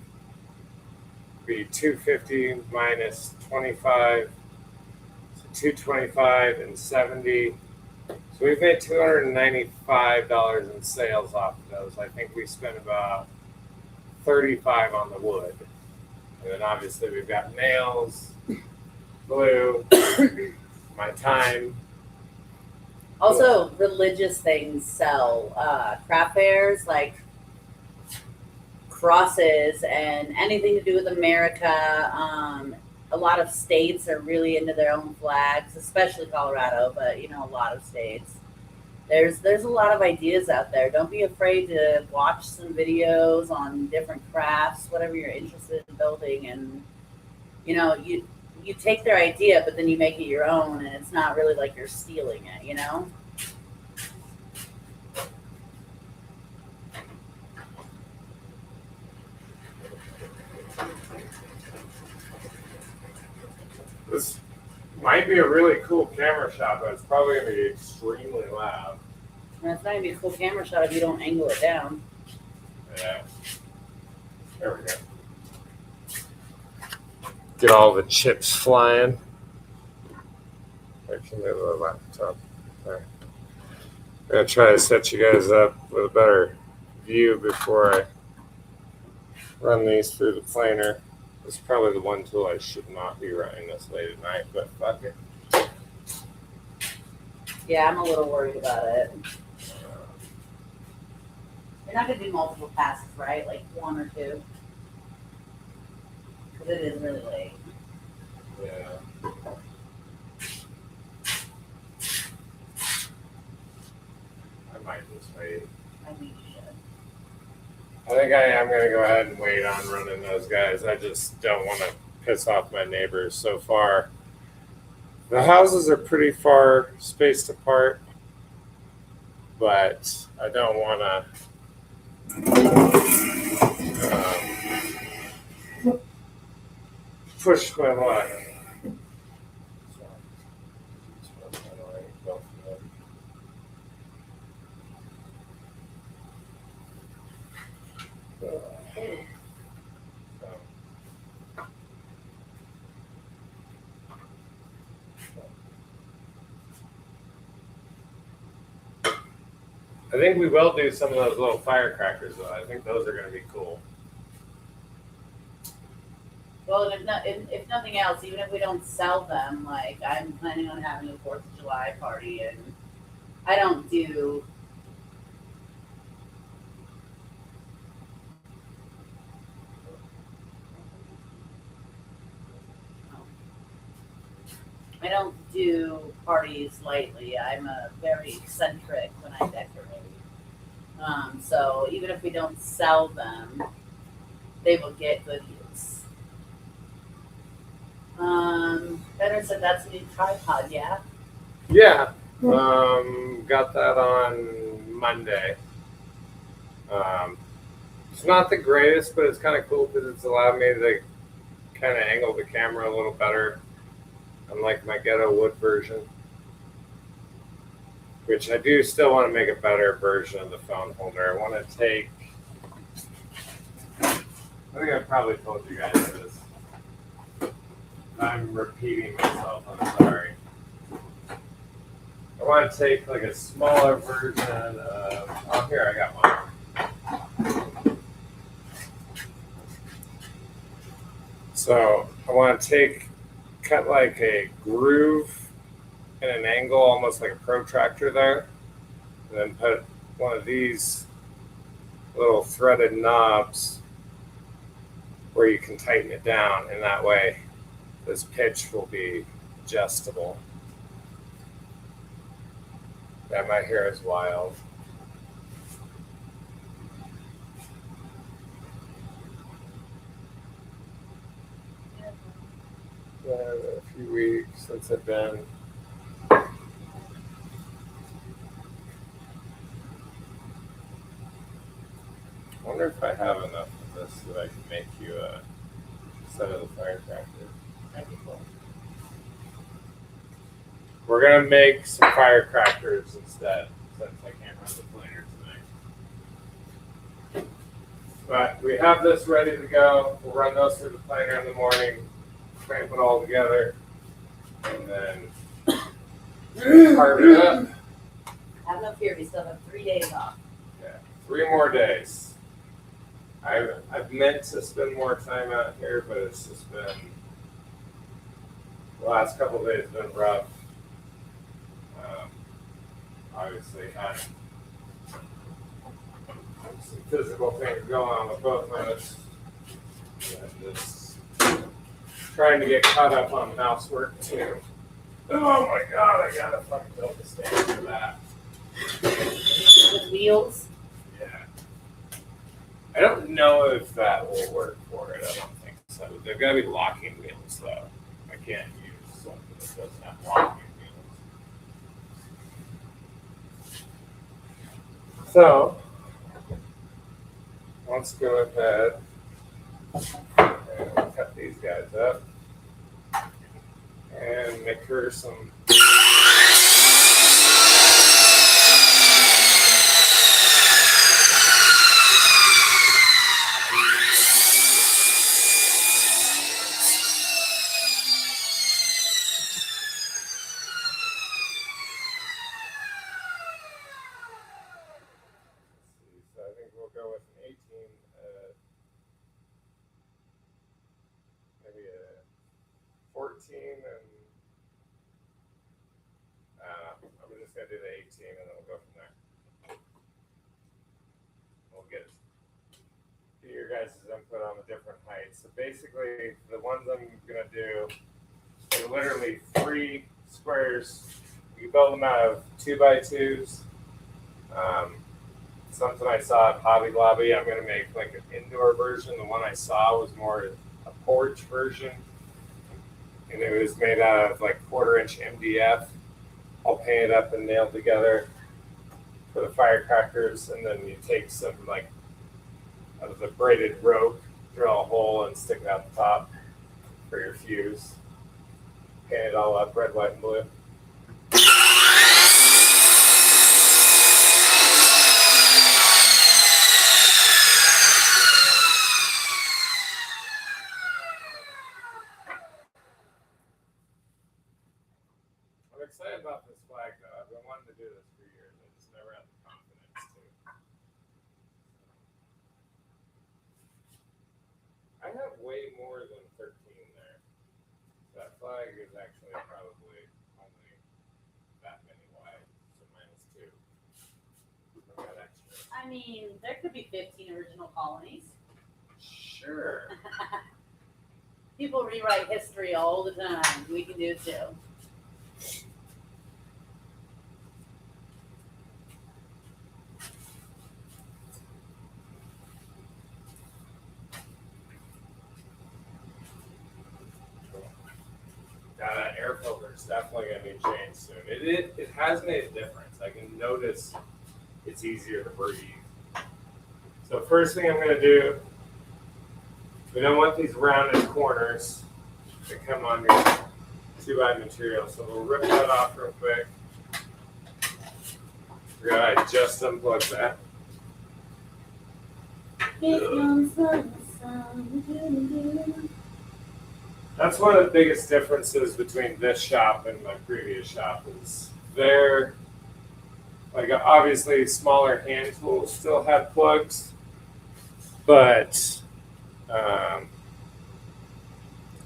be 250 minus 25, so 225 and 70. So we've made $295 in sales off of those. I think we spent about 35 on the wood, and then obviously we've got nails, glue, my time. Also, religious things sell. Craft fairs like crosses and anything to do with America. A lot of states are really into their own flags, especially Colorado, but you know, a lot of states. There's a lot of ideas out there. Don't be afraid to watch some videos on different crafts, whatever you're interested in building, and you know, you take their idea, but then you make it your own, and it's not really like you're stealing it, you know? This might be a really cool camera shot, but it's probably going to be extremely loud. And it's not gonna be a cool camera shot if you don't angle it down. Yeah. There we go. Get all the chips flying. I can move the laptop there. I'm gonna try to set you guys up with a better view before I run these through the planer. This is probably the one tool I should not be running this late at night, but fuck it. Yeah, I'm a little worried about it. You're not gonna do multiple passes, right? Like 1 or 2? Because it is really late. Yeah. I might just wait. I think you should. I think I am going to go ahead and wait on running those guys. I just don't want to piss off my neighbors so far. The houses are pretty far spaced apart, but I don't want to push my luck. I think we will do some of those little firecrackers though. I think those are going to be cool. Well, if nothing else, even if we don't sell them, like I'm planning on having a 4th of July party, and I don't do. I don't do parties lightly. I'm a very eccentric when I decorate. So even if we don't sell them, they will get good use. Better said that's a new tripod, yeah. Yeah. Got that on Monday. It's not the greatest, but it's kind of cool because it's allowed me to kind of angle the camera a little better, unlike my ghetto wood version. Which I do still want to make a better version of the phone holder. I want to take. I think I probably told you guys this. I'm repeating myself. I'm sorry. I want to take like a smaller version of. Oh, here I got one. So I want to cut like a groove in an angle, almost like a protractor there, and then put one of these little threaded knobs where you can tighten it down, and that way this pitch will be adjustable. Yeah, my hair is wild. A few weeks since I've been. I wonder if I have enough of this that I can make you a set of the firecrackers. That'd be cool. We're gonna make some firecrackers instead, since I can't run the planer tonight. But we have this ready to go. We'll run those through the planer in the morning, clamp it all together, and then carve it up. Have no fear, we still have 3 days off. Yeah, 3 more days. I've meant to spend more time out here, but it's just been the last couple of days have been rough. Obviously, had some physical things going on with both of us. And just trying to get caught up on housework too. Oh my god, I gotta fucking build a stand for that. With wheels. Yeah. I don't know if that will work for it. I don't think so. They've got to be locking wheels though. I can't use something that doesn't have locking wheels. So, let's go ahead and cut these guys up and make her some. So I think we'll go with an 18, maybe a 14, and I'm just gonna do the 18, and then we'll go from there. We'll get your guys' input on the different heights. So basically, the ones I'm gonna do are literally 3 squares. You build them out of 2x2s. Something I saw at Hobby Lobby. I'm gonna make like an indoor version. The one I saw was more a porch version, and it was made out of like 1/4-inch MDF, all painted up and nailed together for the firecrackers. And then you take some like of the braided rope, drill a hole, and stick it out the top for your fuse. Paint it all up red, white, and blue. I'm excited about this flag though. I've been wanting to do this for years. I just never had the confidence I have way more than 13 there. That flag is actually probably only that many wide, so -2. I got extra. I mean, there could be 15 original colonies. Sure. People rewrite history all the time. We can do it too. Yeah, that air filter is definitely going to be changed soon. It has made a difference. I can notice it's easier to breathe. So first thing I'm going to do, we don't want these rounded corners that come on your 2x material. So we'll rip that off real quick. We got to just unplug that. That's one of the biggest differences between this shop and my previous shop is they're like obviously smaller hand tools still had plugs, but let's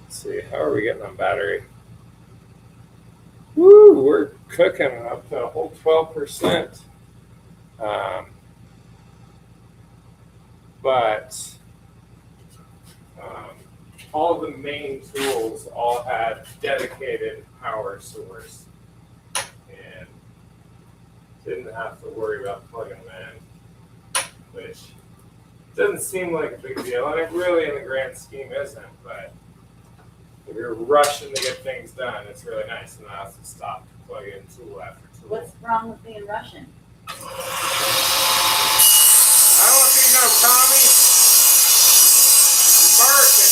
see, how are we getting on battery? Woo, we're cooking up to a whole 12%. But all the main tools all had dedicated power source and didn't have to worry about plugging them in, which doesn't seem like a big deal, and it really in the grand scheme isn't, but if you're rushing to get things done, it's really nice to not have to stop to plug in tool after tool. What's wrong with being Russian? I don't want to be no commie. American.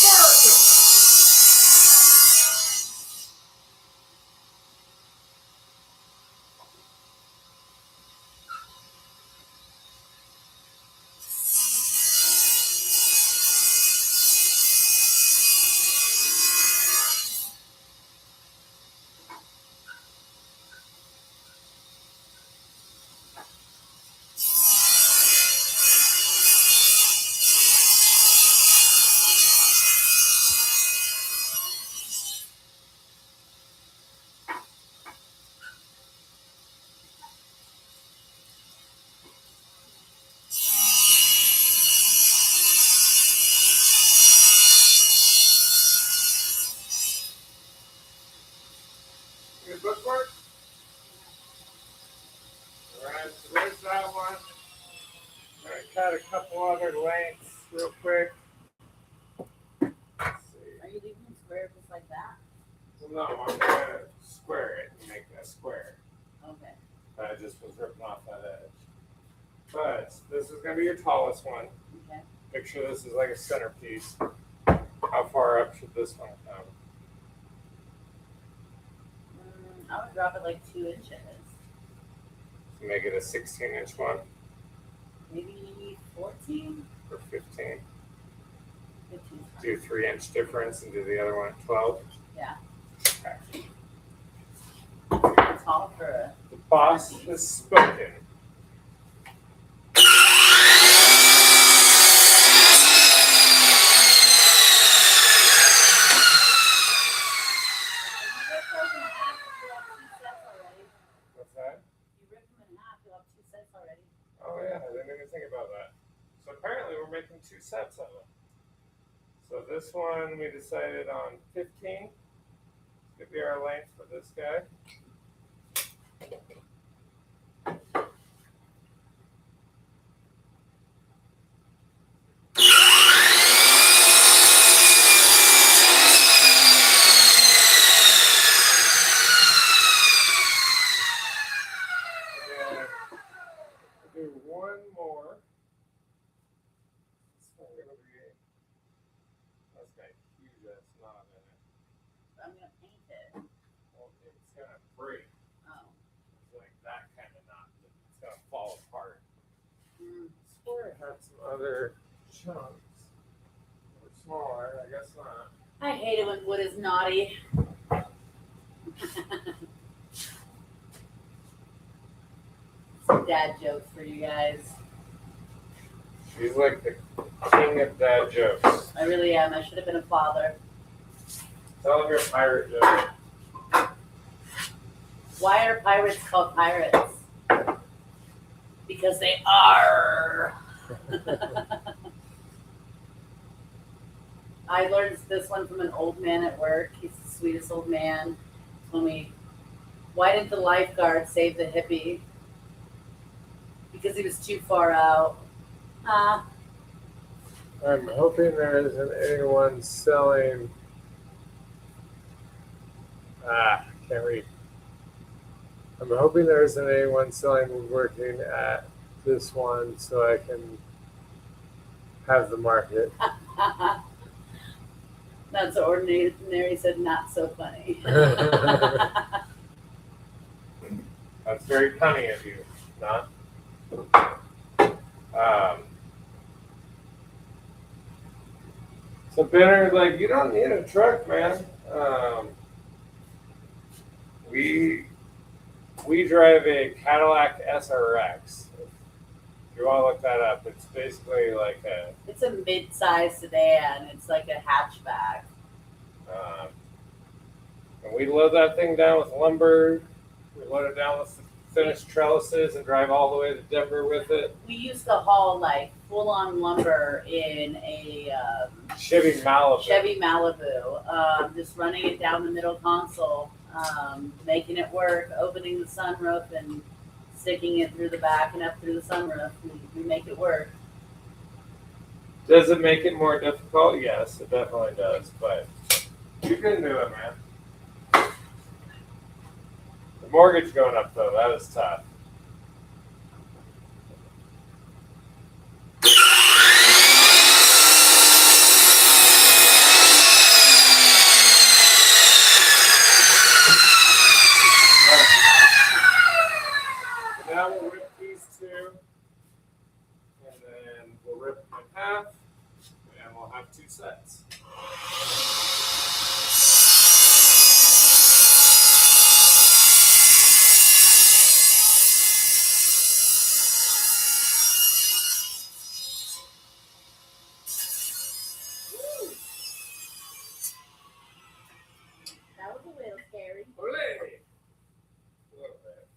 American. Good bookwork? Alright, so there's that one. I'm going to cut a couple other lengths real quick. Let's see. Are you leaving it square just like that? Well, no, I'm going to square it and make that square. Okay. I just was ripping off that edge. But this is going to be your tallest one. Okay. Picture this is like a centerpiece. How far up should this one come? I would drop it like 2 inches. Make it a 16-inch one Maybe 14? or 15. 15. Do 3-inch difference and do the other one at 12. Yeah. Okay. Tall for a. The boss has spoken. What's that? You rip them in half, you'll have 2 sets already. Oh yeah, I didn't even think about that. So apparently we're making 2 sets of them. So this one we decided on 15. Could be our length for this guy. Do one more. This one gonna be. That's got a huge ass knob in it. I'm going to paint it. Well, it's gonna break. Oh. It's like that kind of knot. It's gonna fall apart. Mm. I swear I had some other chunks. They were smaller. I guess not. I hate it when wood is naughty. dad jokes for you guys. She's like the king of dad jokes. I really am. I should have been a father. Tell them your pirate joke. Why are pirates called pirates? Because they are. I learned this one from an old man at work. He's the sweetest old man. Why didn't the lifeguard save the hippie? Because he was too far out. Ah. I'm hoping there isn't anyone selling. Can't read. I'm hoping there isn't anyone selling woodworking at this one so I can have the market. Not so ordinary, said not so funny. That's very cunning of you, not. So Benner, like, you don't need a truck, man. We drive a Cadillac SRX. If you want to look that up, it's basically like a. It's a mid-sized sedan. It's like a hatchback. And we load that thing down with lumber. We load it down with finished trellises and drive all the way to Denver with it. We used to haul like full-on lumber in a Chevy Malibu, just running it down the middle console, making it work, opening the sunroof and sticking it through the back and up through the sunroof. We make it work. Does it make it more difficult? Yes, it definitely does. But you can do it, man. The mortgage going up, though, that is tough. So now we'll rip these two, and then we'll rip them in half, and we'll have two sets. That was a little scary. Olé! A little bit.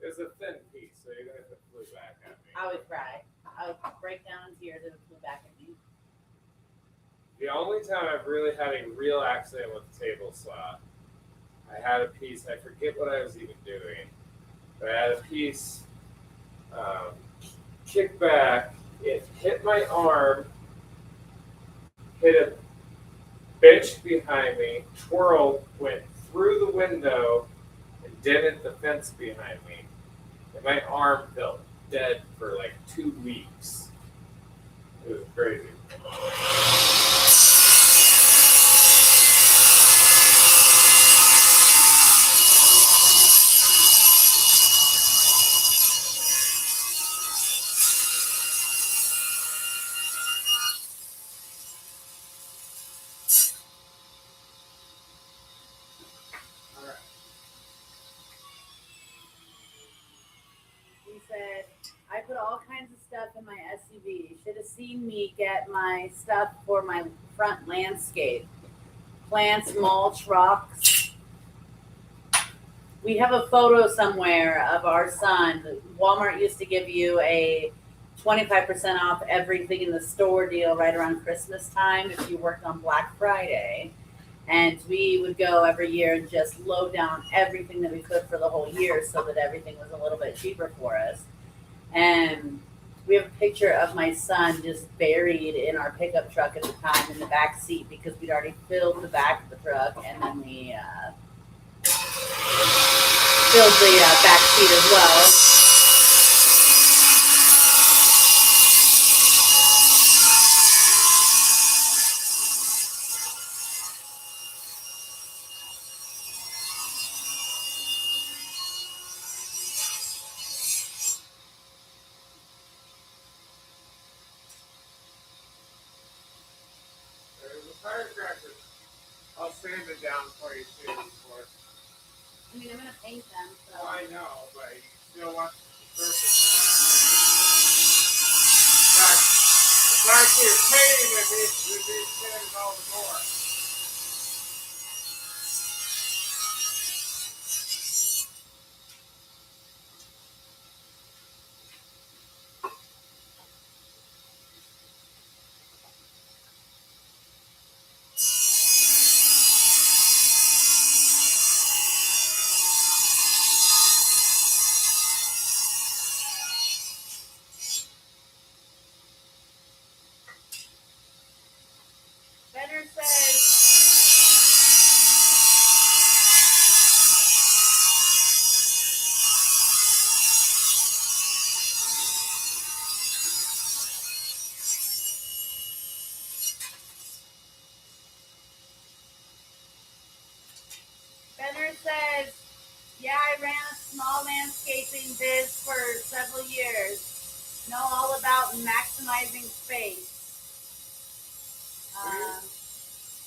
It's a thin piece, so even if it flew back at me. I would cry. I would break down in tears if it flew back at me. The only time I've really had a real accident with a table saw, I had a piece, I forget what I was even doing, but I had a piece kick back, it hit my arm, hit a bench behind me, twirled, went through the window, and dented the fence behind me. And my arm felt dead for like 2 weeks. It was crazy. He said, I put all kinds of stuff in my SUV. You should have seen me get my stuff for my front landscape. Plants, mulch, rocks. We have a photo somewhere of our son. Walmart used to give you a 25% off everything in the store deal right around Christmas time if you worked on Black Friday. And we would go every year and just load down everything that we could for the whole year so that everything was a little bit cheaper for us. And we have a picture of my son just buried in our pickup truck at the time in the back seat because we'd already filled the back of the truck and then we filled the back seat as well. There's a firecracker. I'll sand it down for you too. Before. I mean, I'm going to paint them. So. Oh, I know, but you still want to The fact that you're paying it means paying all the more. Benner says, yeah, I ran a small landscaping biz for several years. Know all about maximizing space.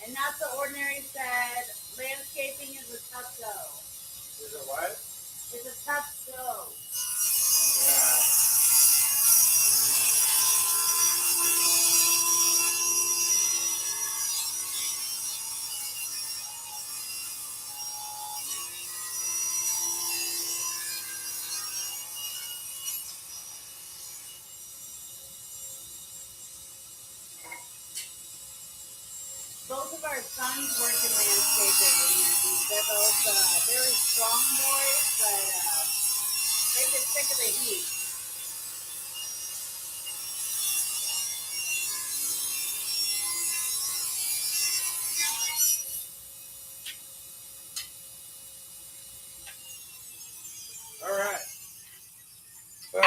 And Not So Ordinary said, landscaping is a tough go. Is it what? It's a tough go. Yeah. Both of our sons work in landscaping, and they're both very strong boys, but they get sick of the heat. All right. So,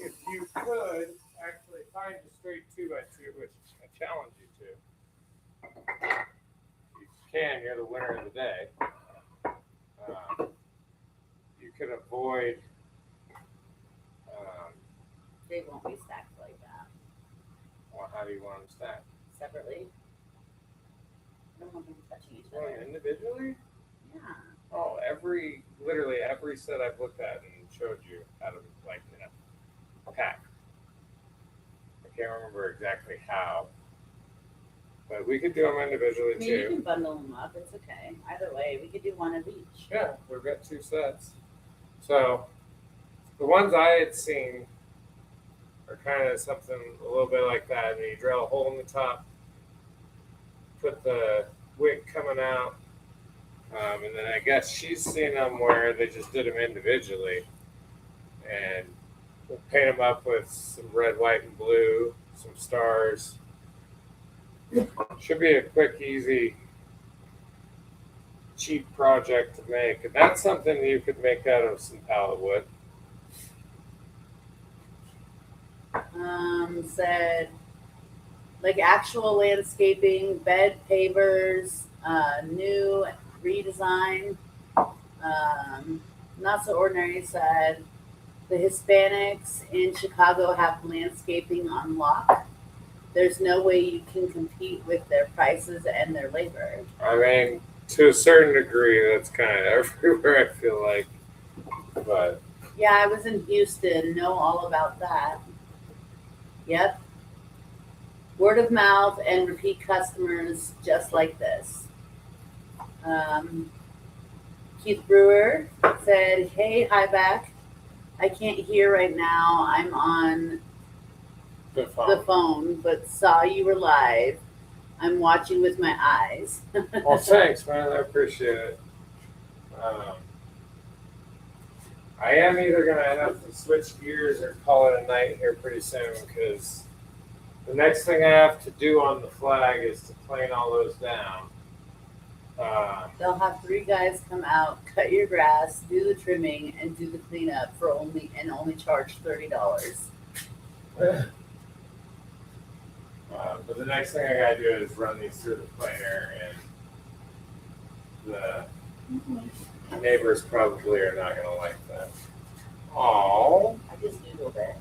if you could actually find a straight 2x2, which I challenge you to, if you can, you're the winner of the day. You could avoid. They won't be stacked like that. Well, how do you want them stacked? Separately. I don't want them touching each Well, other. individually? Yeah. Oh, literally every set I've looked at and showed you out of like in a pack. I can't remember exactly how, but we could do them individually I mean, you too. can bundle them up. It's okay. Either way, we could do one of each. Yeah, we've got 2 sets. So the ones I had seen are kind of something a little bit like that. And you drill a hole in the top, put the wick coming out, and then I guess she's seen them where they just did them individually, and we'll paint them up with some red, white, and blue, some stars. Should be a quick, easy, cheap project to make, and that's something you could make out of some pallet wood. Said like actual landscaping, bed pavers, new redesign. Not So Ordinary said the Hispanics in Chicago have landscaping on lock. There's no way you can compete with their prices and their labor. I mean, to a certain degree, that's kind of everywhere, I feel like. But Yeah, I was in Houston, know all about that. Yep. Word of mouth and repeat customers just like this. Keith Brewer said, hey, Hybiak, I can't hear right now. I'm on the the phone, but saw you were live. I'm watching with my eyes. Well, thanks, man. I appreciate it. I am either going to have to switch gears or call it a night here pretty soon because the next thing I have to do on the flag is to plane all those down. They'll have 3 guys come out, cut your grass, do the trimming, and do the cleanup for only charge $30. But the next thing I got to do is run these through the planer, and the neighbors probably are not going to like that. Oh, I just doodled it.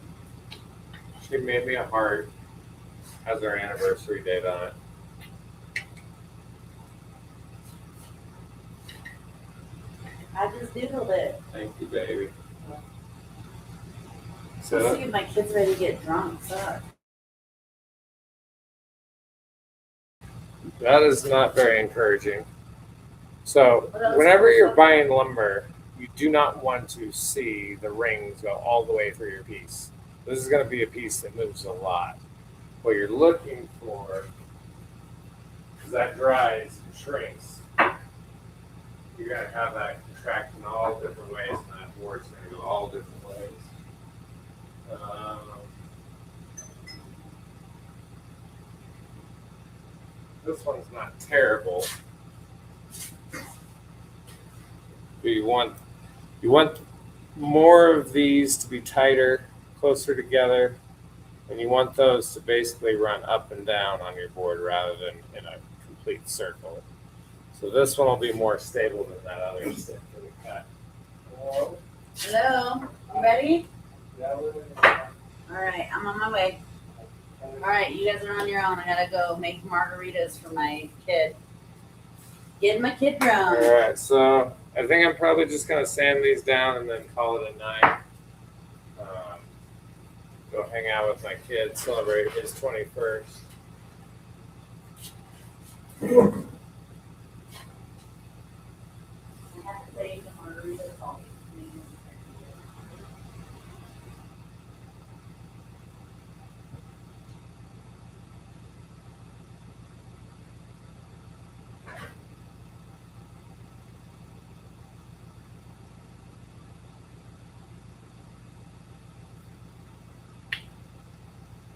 she made me a heart. Has our anniversary date on it. I just doodled it. Thank you, baby. Let's see if my kid's ready to get drunk. Fuck. That is not very encouraging. So, What else? whenever you're buying lumber, you do not want to see the rings go all the way through your piece. This is going to be a piece that moves a lot. What you're looking for is that dries and shrinks. You're going to have that contract in all different ways, and that board's going to go all different ways. This one's not terrible. But you want more of these to be tighter, closer together, and you want those to basically run up and down on your board rather than in a complete circle. So this one will be more stable than that other stick that we cut. Hello? Hello. You ready? Yeah, All right, I'm on my way. All right, you guys are on your own. I gotta go make margaritas for my kid. Getting my kid drunk. All right, so I think I'm probably just gonna sand these down and then call it a night. Go hang out with my kid, celebrate his 21st. I have to say the margaritas always make me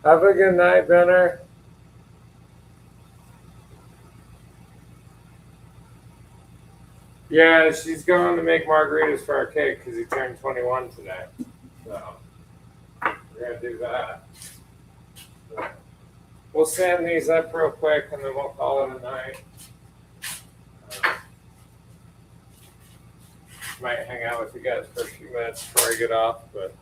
Have a good night, Benner. Yeah, she's going to make margaritas for our kid because he turned 21 today. So we're gonna do that. So, we'll sand these up real quick and then we'll call it a night. Might hang out with you guys for a few minutes before I get off, but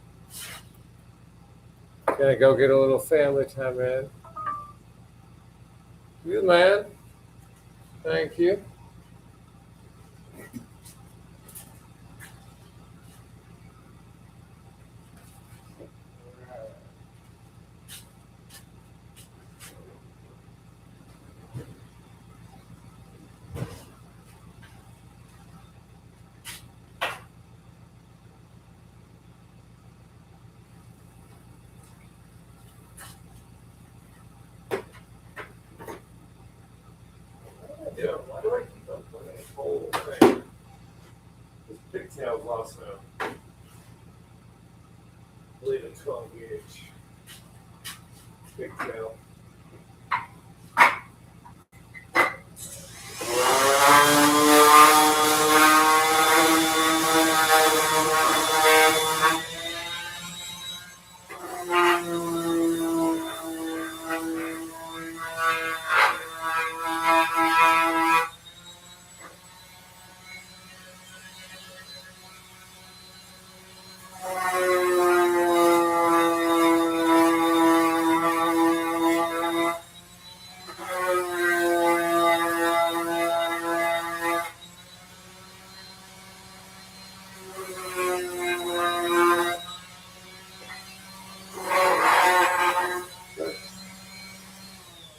gonna go get a little family time in. You man. Thank you. Yeah, why do I keep on putting this whole thing? This pigtail's also, I believe, a 12 gauge pigtail.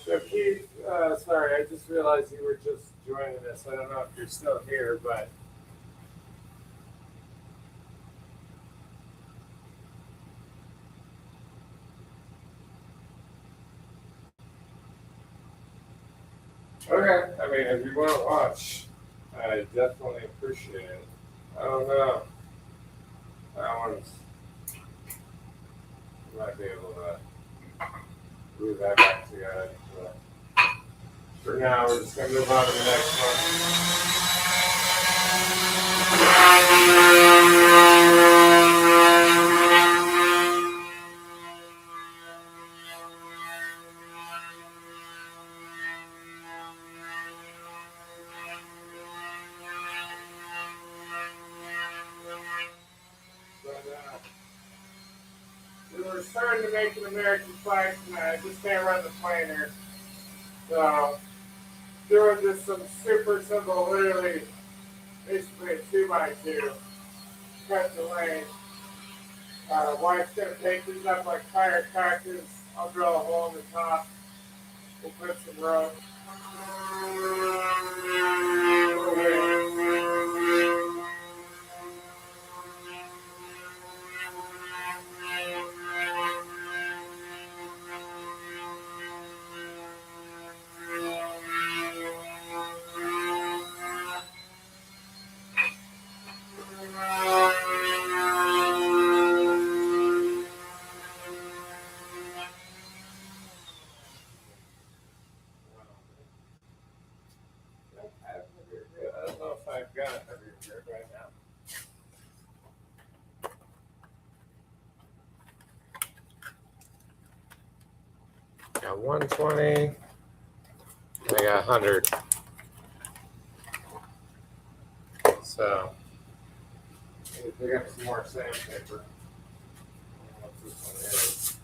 So Keith, sorry, I just realized you were just joining us. I don't know if you're still here, but okay. I mean, if you want to watch, I definitely appreciate it. I don't know. That one's might be able to glue that back together. But for now, we're just gonna move on to the next one. But, we were starting to make an American flag tonight. I just can't run the planer. So, doing just some super simple, literally, basically a 2x2. Cut the length. Wife's gonna take these up like firecrackers. I'll drill a hole in the top. We'll put some rope. I don't know if I've got a heavier grid right now. Got 120. I got 100. So, I need to pick up some more sandpaper. I don't know what this one is.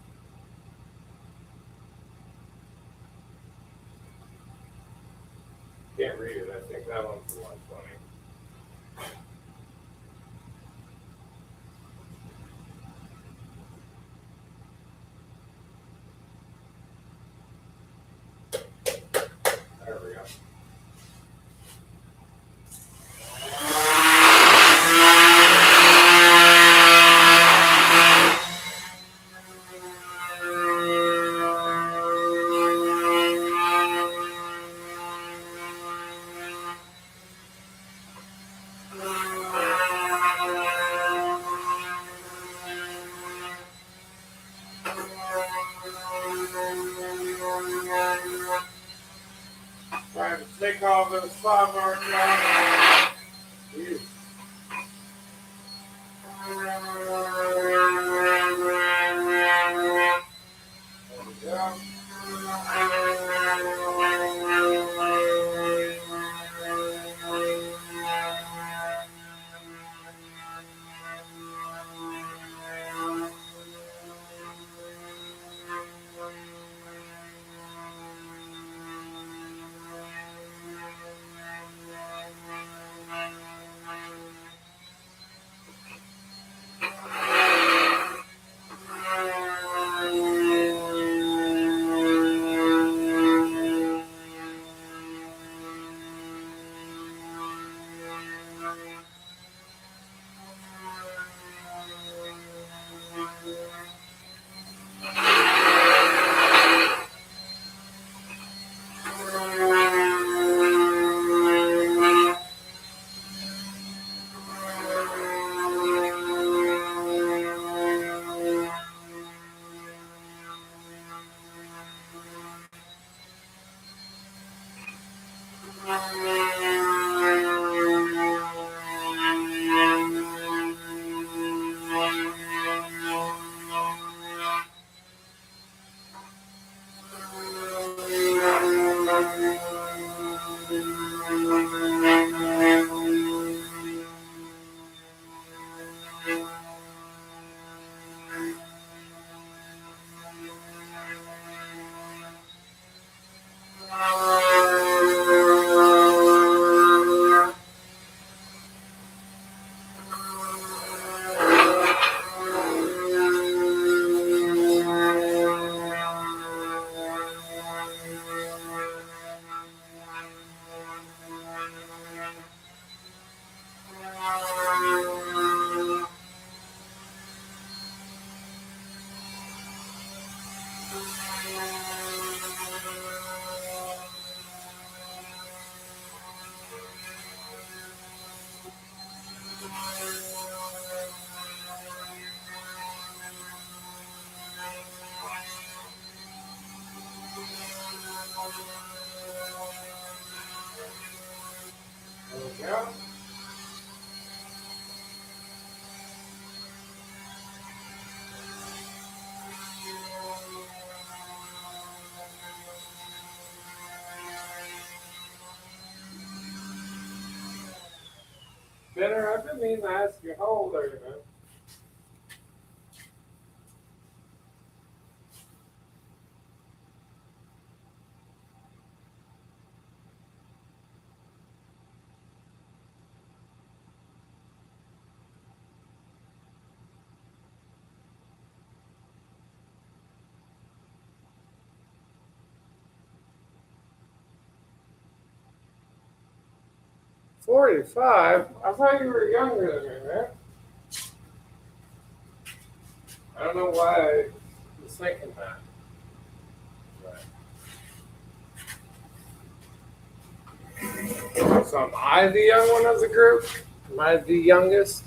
Can't read it. I think that one's the 120. There we go. Trying to take all those saw marks out. Jeez. There we go. There we go. Benner, I've been meaning to ask you, how old are you, man? 45? I thought you were younger than me, man. I don't know why I was thinking that. But. So am I the young one of the group? Am I the youngest?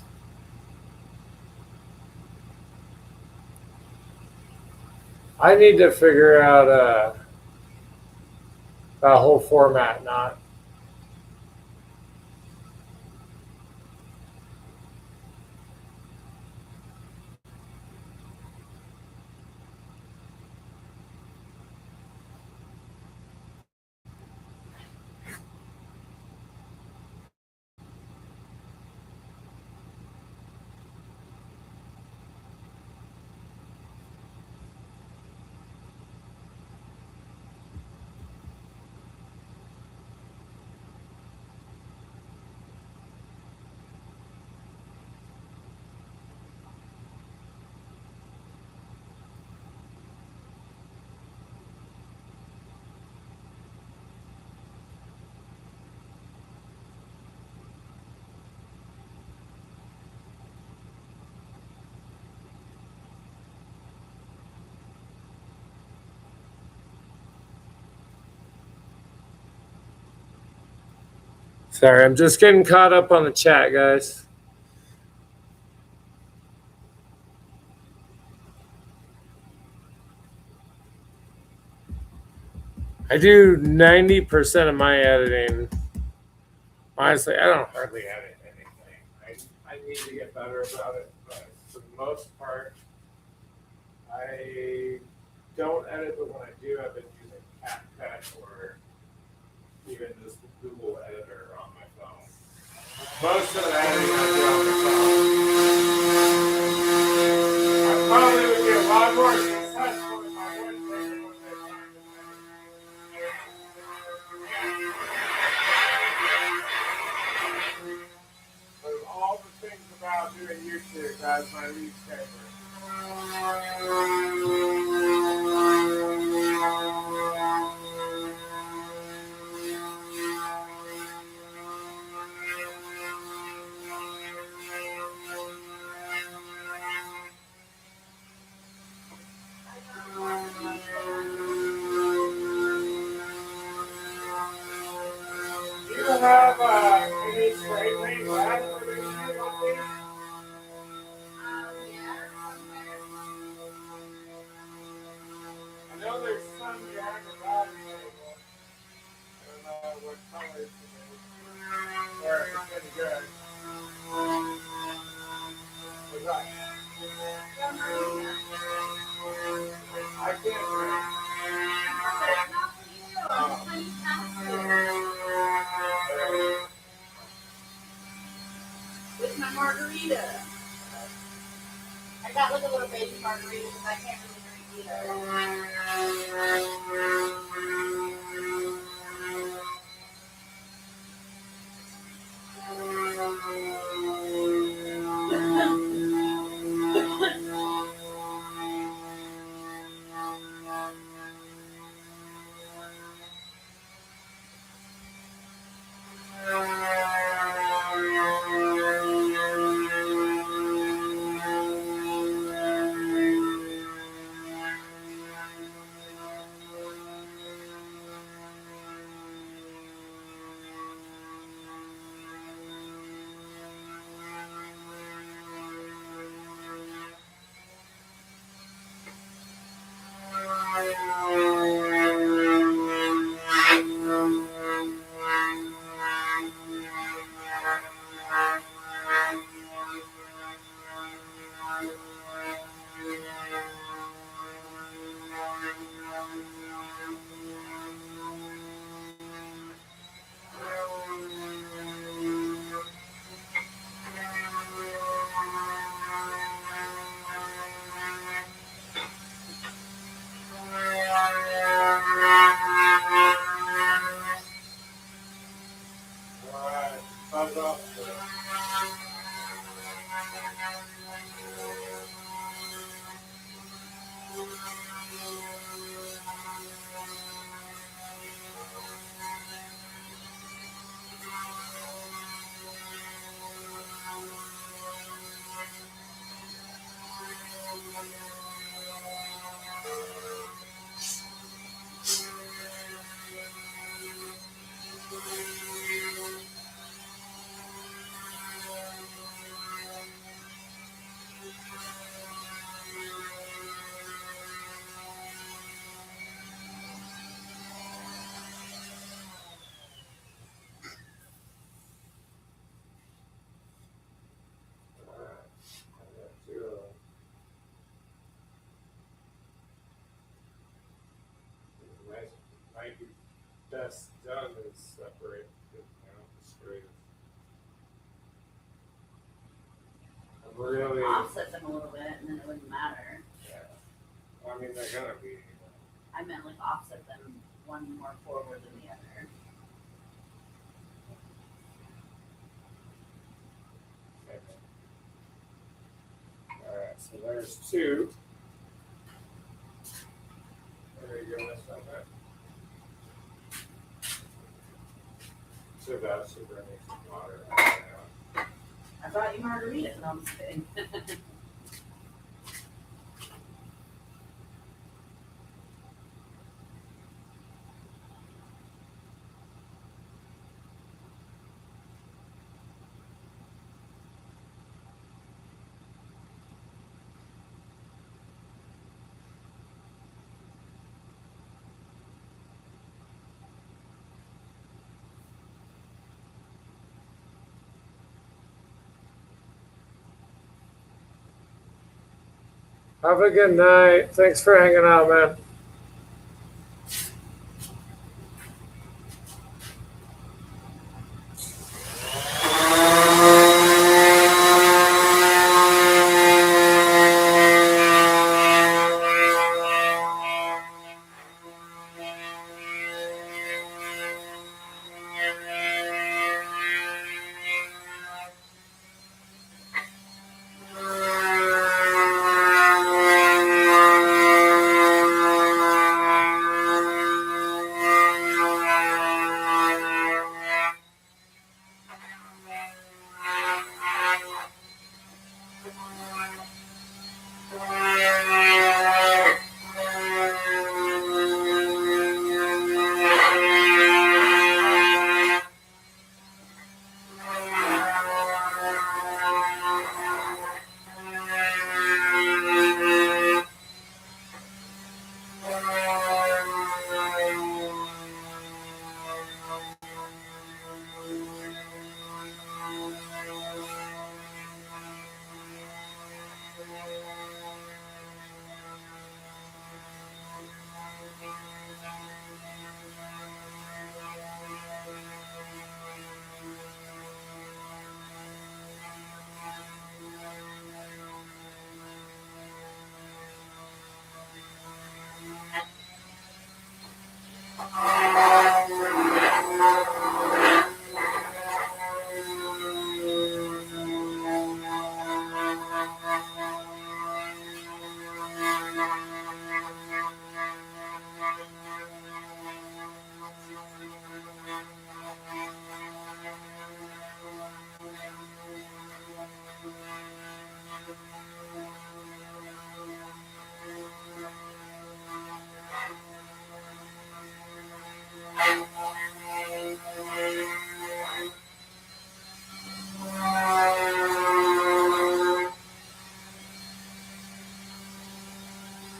I need to figure out that whole format not. Sorry, I'm just getting caught up on the chat, guys. I do 90% of my editing. Honestly, I don't hardly edit anything. I need to get better about it, but for the most part, I don't edit, but when I do, I've been using CapCut or even just the Google editor on my phone. Most of the editing I do on the phone. I probably would be a lot more successful if I wouldn't take it one day time. But all the things about doing YouTube, that's my least favorite. Do you have any straight lane racks for this shit on these? I know there's some behind the bottom table. I don't know what colors it is. Or if it's any good. What's that? I can't drink. With my margarita. I got like a little baby margarita because I can't really drink Alright, buzz off. that's done is separate the straight. I'm really, Offset them a little bit, and then it wouldn't matter. yeah. Well, I mean, they're gonna be. I meant like offset them one more forward than the other. All right, so there's two. There you go, that's not bad. So that's super neat some water. I brought you margaritas, no, I'm just kidding. Have a good night. Thanks for hanging out, man.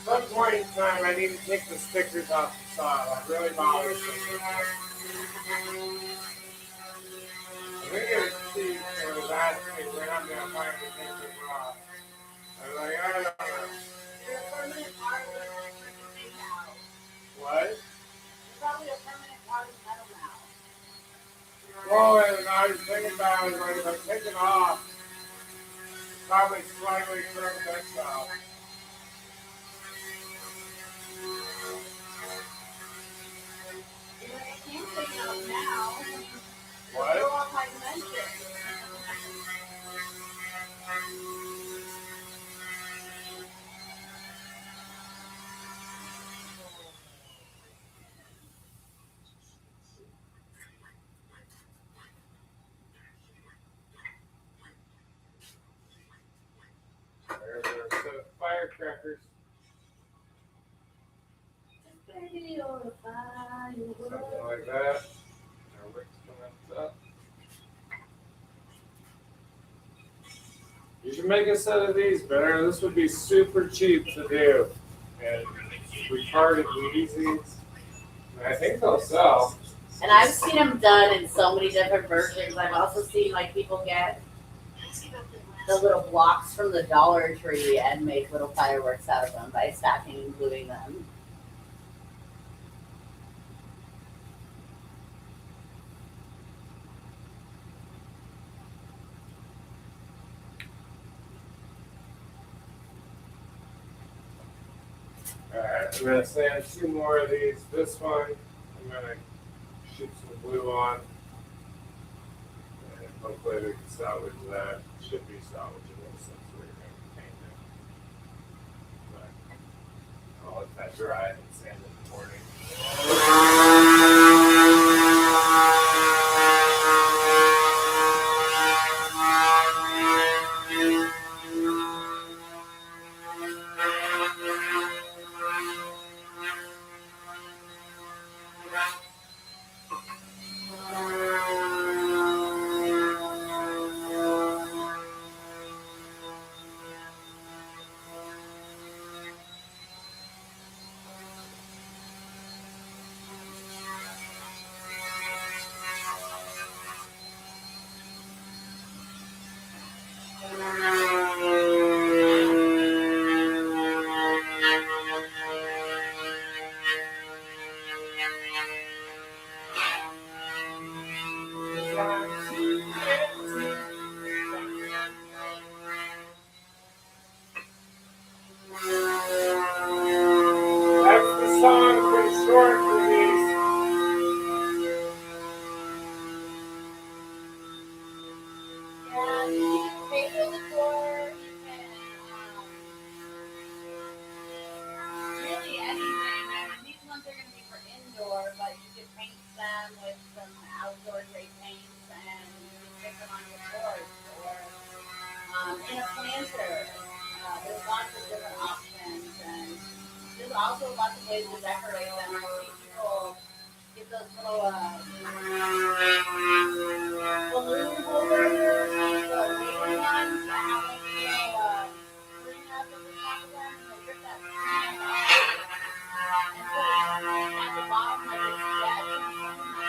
Some point in time, I need to take the stickers off the side. I really bothers me. I'm gonna get a sheet for his ass cheek when I'm gonna find the stickers off. I'm like, I don't know. You're a permanent part of the thing now. What? You're probably a permanent part of the metal now. Well, and I was thinking about it, like, if I take it off, probably slightly trim this off. You know, you can't take it out now. What? Go off my dimension. There's our set of firecrackers. Baby, you're a firework. Something like that. Our wick's coming up. You should make a set of these, better. This would be super cheap to do. And retarded Wheaties. I think they'll sell. And I've seen them done in so many different versions. I've also seen like people get the little blocks from the Dollar Tree and make little fireworks out of them by stacking and gluing them. Alright, I'm gonna sand 2 more of these. This one, I'm gonna shoot some glue on. And hopefully we can salvage that. Should be salvageable since we're gonna paint it. But I'll let that dry and sand in the morning. That's the song for short release. Yeah, you can pay for the tour. Really anything. I mean, these ones are going to be for indoor, but you can paint them with some outdoor gray paints and you can stick them on your porch or in a planter. There's lots of different options, and there's also lots of ways to decorate them. I see people get those little balloon holders, the bigger ones that have like a little string up at the top of them, and they rip that string off and put it at the bottom like a sketch or something.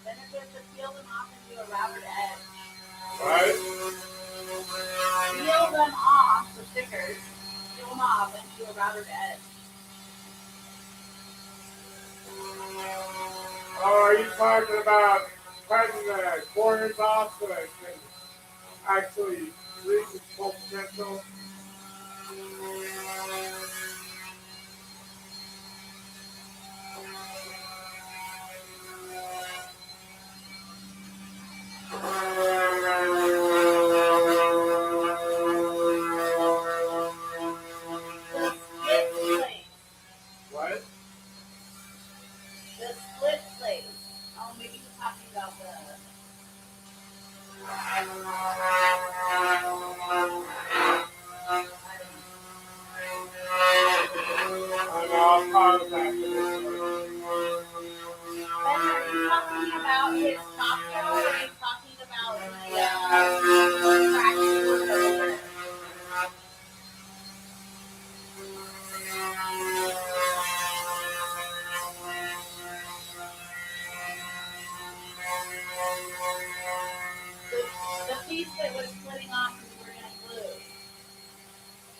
Then if you have to peel them off and do a routed edge. Right? Peel them off, the stickers. Peel them off and do a routed edge. Oh, are you talking about cutting the corners off so it can actually reach its full potential? The split plate. What? The split plate. Oh, maybe you're talking about the. I don't know. I know, I'll call it back to this one. Ben, are you talking about his top coat or are you talking about the practice with the river? The piece that was splitting off and you were going to glue.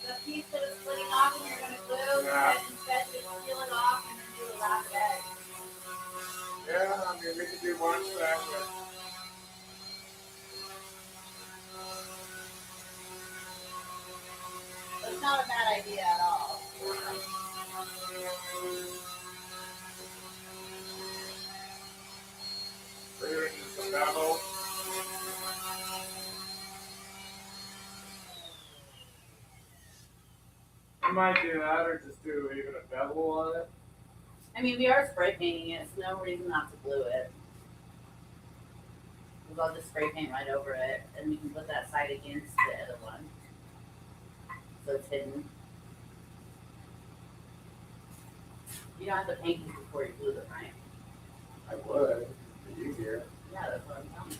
The piece that was splitting off and you're going to glue, Yeah. and instead just peel it off and then do a round edge. Yeah, I mean, we could do one that way. It's not a bad idea at all. We're into some bevel. We might do that or just do even a bevel on it. I mean, we are spray painting it, so no reason not to glue it. Because I'll just spray paint right over it, and we can put that side against the other one. So it's hidden. You don't have to paint these before you glue them, right? I would. It'd be easier. Yeah, that's what I'm telling you.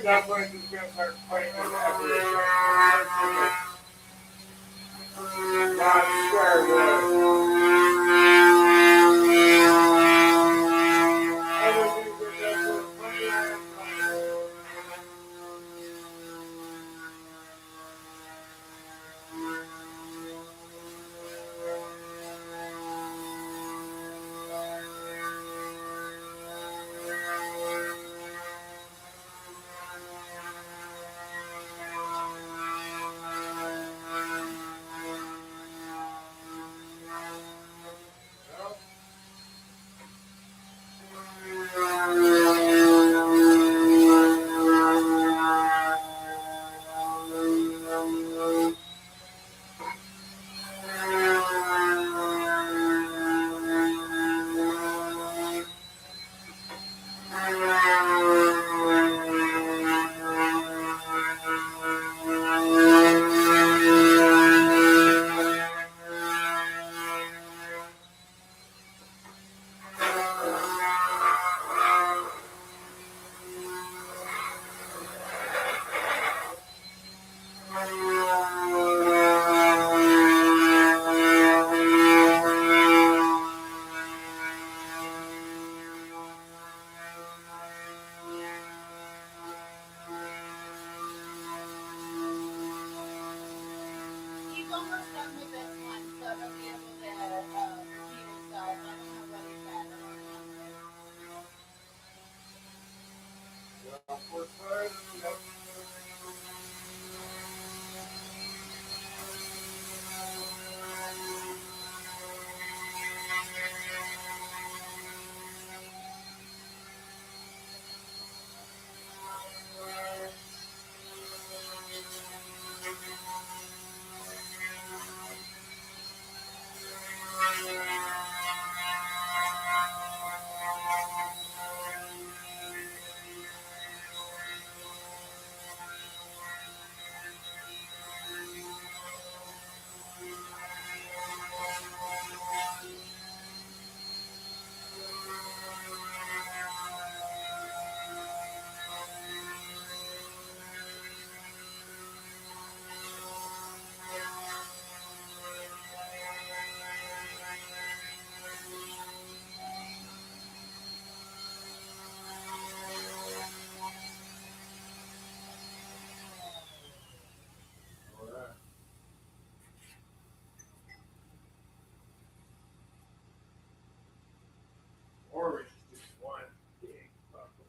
think dumplings is gonna start playing with everything. Not square wood. Everything for dumplings, plenty of fun. He's almost done with this one, so he'll be able to repeat himself. I don't know what he said. Or it's just one big buckle.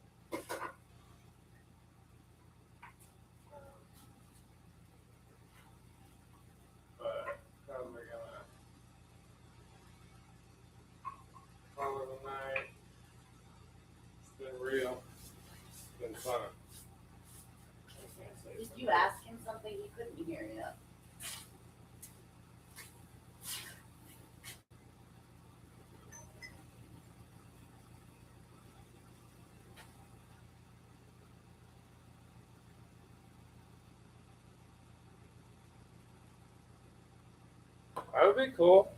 But probably gonna call it a night. It's been real. It's been fun. I can't say Did something. you ask him something he couldn't hear you? That would be cool.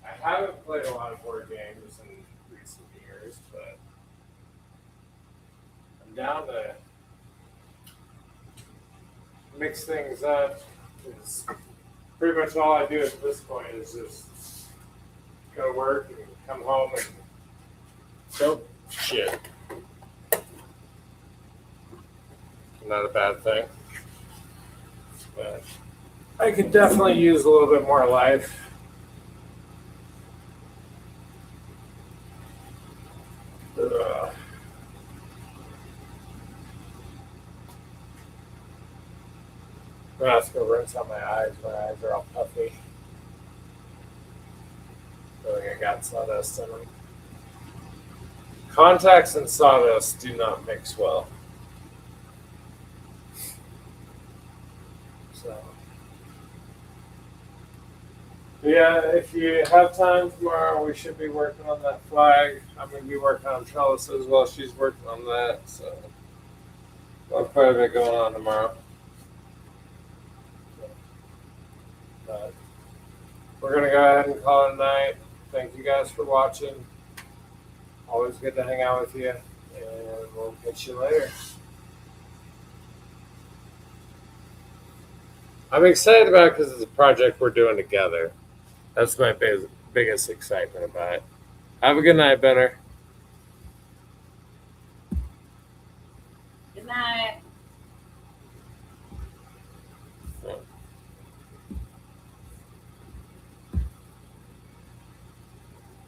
I haven't played a lot of board games in recent years, but I'm down to mix things up. It's pretty much all I do at this point is just go to work and come home and go shit. Not a bad thing. But I could definitely use a little bit more life. Ugh. I'm gonna have to go rinse out my eyes. My eyes are all puffy. I feel like I got sawdust in them. Contacts and sawdust do not mix well. So, yeah, if you have time tomorrow, we should be working on that flag. I'm going to be working on trellises while she's working on that. So, quite a bit going on tomorrow. But we're going to go ahead and call it a night. Thank you guys for watching. Always good to hang out with you, and we'll catch you later. I'm excited about it because it's a project we're doing together. That's my biggest excitement about it. Have a good night, Benner. Good night.